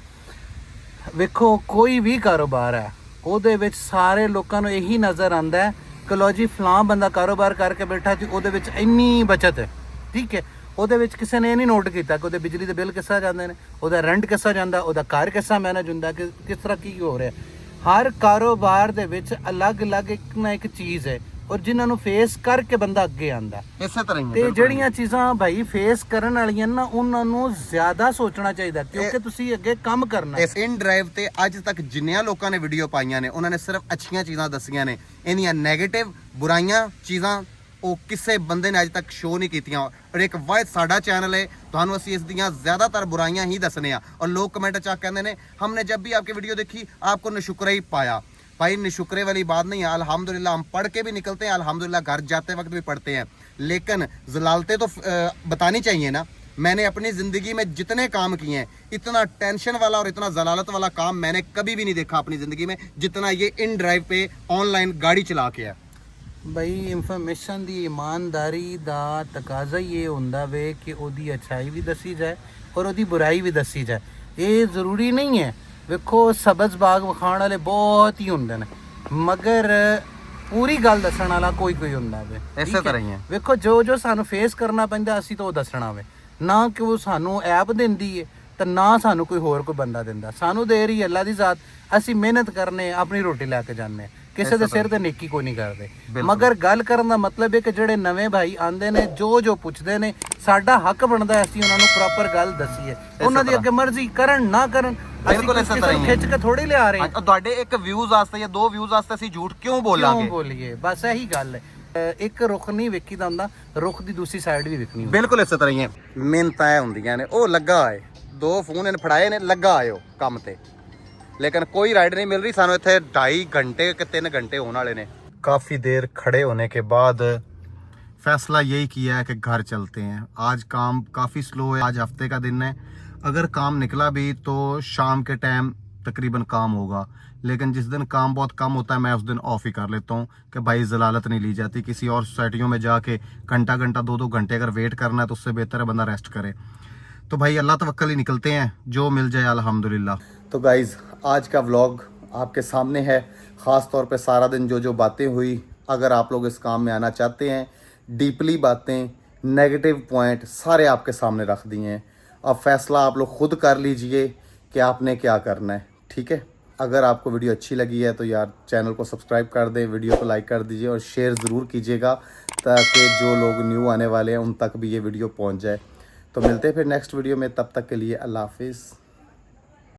ਵੇਖੋ ਕੋਈ ਵੀ ਕਾਰੋਬਾਰ ਹੈ ਉਹਦੇ ਵਿੱਚ ਸਾਰੇ ਲੋਕਾਂ ਨੂੰ ਇਹੀ ਨਜ਼ਰ ਆਉਂਦਾ ਹੈ ਕਿ ਲੋ ਜੀ ਫਲਾਂ ਬੰਦਾ ਕਾਰੋਬਾਰ ਕਰਕੇ ਬੈਠਾ ਜੀ ਉਹਦੇ ਵਿੱਚ ਇੰਨੀ ਬਚਤ ਹੈ, ਠੀਕ ਹੈ। ਉਹਦੇ ਵਿੱਚ ਕਿਸੇ ਨੇ ਇਹ ਨਹੀਂ ਨੋਟ ਕੀਤਾ ਕਿ ਉਹਦੇ ਬਿਜਲੀ ਦੇ ਬਿੱਲ ਕਿੱਸਾ ਜਾਂਦੇ ਨੇ, ਉਹਦਾ ਰੈਂਟ ਕਿੱਸਾ ਜਾਂਦਾ, ਉਹਦਾ ਘਰ ਕਿੱਸਾ ਮੈਨੇਜ ਹੁੰਦਾ, ਕਿ ਕਿਸ ਤਰ੍ਹਾਂ ਕੀ ਹੋ ਰਿਹਾ। ਹਰ ਕਾਰੋਬਾਰ ਦੇ ਵਿੱਚ ਅਲੱਗ-ਅਲੱਗ ਇੱਕ ਨਾ ਇੱਕ ਚੀਜ਼ ਹੈ, ਔਰ ਜਿਨ੍ਹਾਂ ਨੂੰ ਫੇਸ ਕਰਕੇ ਬੰਦਾ ਅੱਗੇ ਆਂਦਾ। ਇਸੇ ਤਰ੍ਹਾਂ ਹੀ ਤੇ ਜਿਹੜੀਆਂ ਚੀਜ਼ਾਂ ਭਾਈ ਫੇਸ ਕਰਨ ਵਾਲੀਆਂ ਨਾ ਉਹਨਾਂ ਨੂੰ ਜ਼ਿਆਦਾ ਸੋਚਣਾ ਚਾਹੀਦਾ, ਕਿਉਂਕਿ ਤੁਸੀਂ ਅੱਗੇ ਕੰਮ ਕਰਨਾ। ਇਸ ਇਨ ਡਰਾਈਵ ਤੇ ਅੱਜ ਤੱਕ ਜਿੰਨੀਆਂ ਲੋਕਾਂ ਨੇ ਵੀਡੀਓ ਪਾਈਆਂ ਨੇ ਉਹਨਾਂ ਨੇ ਸਿਰਫ ਅੱਛੀਆਂ ਚੀਜ਼ਾਂ ਦੱਸੀਆਂ ਨੇ, ਇਹਦੀਆਂ ਨੈਗੇਟਿਵ ਬੁਰਾਈਆਂ ਚੀਜ਼ਾਂ ਉਹ ਕਿਸੇ ਬੰਦੇ ਨੇ ਅੱਜ ਤੱਕ ਸ਼ੋ ਨਹੀਂ ਕੀਤੀਆਂ। ਔਰ ਇੱਕ ਵਾਇਦ ਸਾਡਾ ਚੈਨਲ ਹੈ, ਤੁਹਾਨੂੰ ਅਸੀਂ ਇਸ ਦੀਆਂ ਜ਼ਿਆਦਾਤਰ ਬੁਰਾਈਆਂ ਹੀ ਦੱਸਨੇ ਆ। ਔਰ ਲੋਕ ਕਮੈਂਟ ਚ ਕਹਿੰਦੇ ਨੇ हमने जब भी आपकी वीडियो देखी आपको नशुक्र ही पाया। भाई निशुक्रे वाली बात नहीं है, अल्हम्दुलिल्लाह हम पढ़ के भी निकलते हैं, अल्हम्दुलिल्लाह घर जाते वक्त भी पढ़ते हैं, लेकिन जलालतें तो बतानी चाहिए ना। मैंने अपनी ज़िंदगी में जितने काम किए हैं, इतना टेंशन वाला और इतना जलालत वाला काम मैंने कभी भी नहीं देखा अपनी ज़िंदगी में जितना ये इन ड्राइव पे ऑनलाइन गाड़ी चला के है। ਬਈ ਇਨਫੋਰਮੇਸ਼ਨ ਦੀ ਇਮਾਨਦਾਰੀ ਦਾ ਤਕਾਜ਼ਾ ਹੀ ਇਹ ਹੁੰਦਾ ਵੇ ਕਿ ਉਹਦੀ ਅੱਛਾਈ ਵੀ ਦੱਸੀ ਜਾਏ ਔਰ ਉਹਦੀ ਬੁਰਾਈ ਵੀ ਦੱਸੀ ਜਾਏ। ਇਹ ਜ਼ਰੂਰੀ ਨਹੀਂ ਹੈ, ਵੇਖੋ ਸਬਜ਼ ਬਾਗ ਵਿਖਾਉਣ ਵਾਲੇ ਬਹੁਤ ਹੀ ਹੁੰਦੇ ਨੇ, ਮਗਰ ਪੂਰੀ ਗੱਲ ਦੱਸਣ ਵਾਲਾ ਕੋਈ ਹੁੰਦਾ ਵੇ। ਇਸੇ ਤਰ੍ਹਾਂ ਹੀ ਹੈ। ਵੇਖੋ ਜੋ ਸਾਨੂੰ ਫੇਸ ਕਰਨਾ ਪੈਂਦਾ ਅਸੀਂ ਤਾਂ ਉਹ ਦੱਸਣਾ ਵੇ, ਨਾ ਕਿ ਉਹ ਸਾਨੂੰ ਐਪ ਦਿੰਦੀ ਹੈ ਤਾਂ ਨਾ ਸਾਨੂੰ ਕੋਈ ਹੋਰ ਕੋਈ ਬੰਦਾ ਦਿੰਦਾ। ਸਾਨੂੰ ਦੇ ਰਹੀ ਅੱਲਾ ਦੀ ਜ਼ਾਤ, ਅਸੀਂ ਮਿਹਨਤ ਕਰਨੇ ਆਪਣੀ ਰੋਟੀ ਲੈ ਕੇ ਜਾਂਦੇ, ਕਿਸੇ ਦੇ ਸਿਰ ਤੇ ਨੇਕੀ ਕੋਈ ਨਹੀਂ ਕਰਦੇ। ਮਗਰ ਗੱਲ ਕਰਨ ਦਾ ਮਤਲਬ ਹੈ ਕਿ ਜਿਹੜੇ ਨਵੇਂ ਭਾਈ ਆਂਦੇ ਨੇ ਜੋ ਪੁੱਛਦੇ ਨੇ, ਸਾਡਾ ਹੱਕ ਬਣਦਾ ਅਸੀਂ ਉਹਨਾਂ ਨੂੰ ਪ੍ਰੋਪਰ ਗੱਲ ਦੱਸੀਏ। ਉਹਨਾਂ ਦੀ ਅੱਗੇ ਮਰਜ਼ੀ ਕਰਨ ਨਾ ਕਰਨ, ਬਿਲਕੁਲ ਇਸੇ ਤਰ੍ਹਾਂ ਹੀ ਖਿੱਚ ਕੇ ਥੋੜੀ ਲਿਆ ਰਹੇ। ਤੁਹਾਡੇ ਇੱਕ ਵਿਊਜ਼ ਵਾਸਤੇ ਜਾਂ 2 ਵਿਊਜ਼ ਵਾਸਤੇ ਅਸੀਂ ਝੂਠ ਕਿਉਂ ਬੋਲਾਂਗੇ? ਕਿਉਂ ਬੋਲੀਏ, ਬਸ ਇਹੀ ਗੱਲ ਹੈ। ਇੱਕ ਰੁੱਖ ਨਹੀਂ ਵੇਖੀਦਾ ਹੁੰਦਾ, ਰੁੱਖ ਦੀ ਦੂਸਰੀ ਸਾਈਡ ਵੀ ਵੇਖਣੀ ਹੁੰਦੀ। ਬਿਲਕੁਲ ਇਸੇ ਤਰ੍ਹਾਂ ਹੀ ਹੈ। ਮਿਹਨਤਾਂ ਹੁੰਦੀਆਂ ਨੇ, ਉਹ ਲੱਗਾ ਹੈ 2 ਫੋਨ ਇਹਨੇ ਫੜਾਏ ਨੇ, ਲੱਗਾ ਆਇਓ ਕੰਮ ਤੇ, लेकिन कोई राइड नहीं मिल रही। सानू इत्थे 2.5 घंटे के 3 घंटे होने वाले ने। काफ़ी देर खड़े होने के बाद फैसला यही किया है कि घर चलते हैं। आज काम काफ़ी स्लो है, आज हफ्ते का दिन है, अगर काम निकला भी तो शाम के टाइम तकरीबन काम होगा, लेकिन जिस दिन काम बहुत कम होता है मैं उस दिन ऑफ ही कर लेता हूँ कि भाई जलालत नहीं ली जाती। किसी और सोसाइटियों में जाके घंटा 2 घंटे अगर वेट करना है तो उससे बेहतर है बंदा रेस्ट करे। तो भाई अल्लाह तवक्कल ही निकलते हैं, जो मिल जाए अल्हम्दुलिल्लाह। तो गाइज़ आज का व्लॉग आपके सामने है। ख़ास तौर पे सारा दिन जो जो बातें हुई, अगर आप लोग इस काम में आना चाहते हैं, डीपली बातें, नेगेटिव पॉइंट सारे आपके सामने रख दिए हैं। अब फैसला आप लोग खुद कर लीजिए कि आपने क्या करना है, ठीक है। अगर आपको वीडियो अच्छी लगी है तो यार चैनल को सब्सक्राइब कर दें, वीडियो को लाइक कर दीजिए और शेयर ज़रूर कीजिएगा, ताकि जो लोग न्यू आने वाले हैं उन तक भी ये वीडियो पहुंच जाए। तो मिलते हैं फिर नेक्स्ट वीडियो में, तब तक के लिए अल्लाह हाफिज़।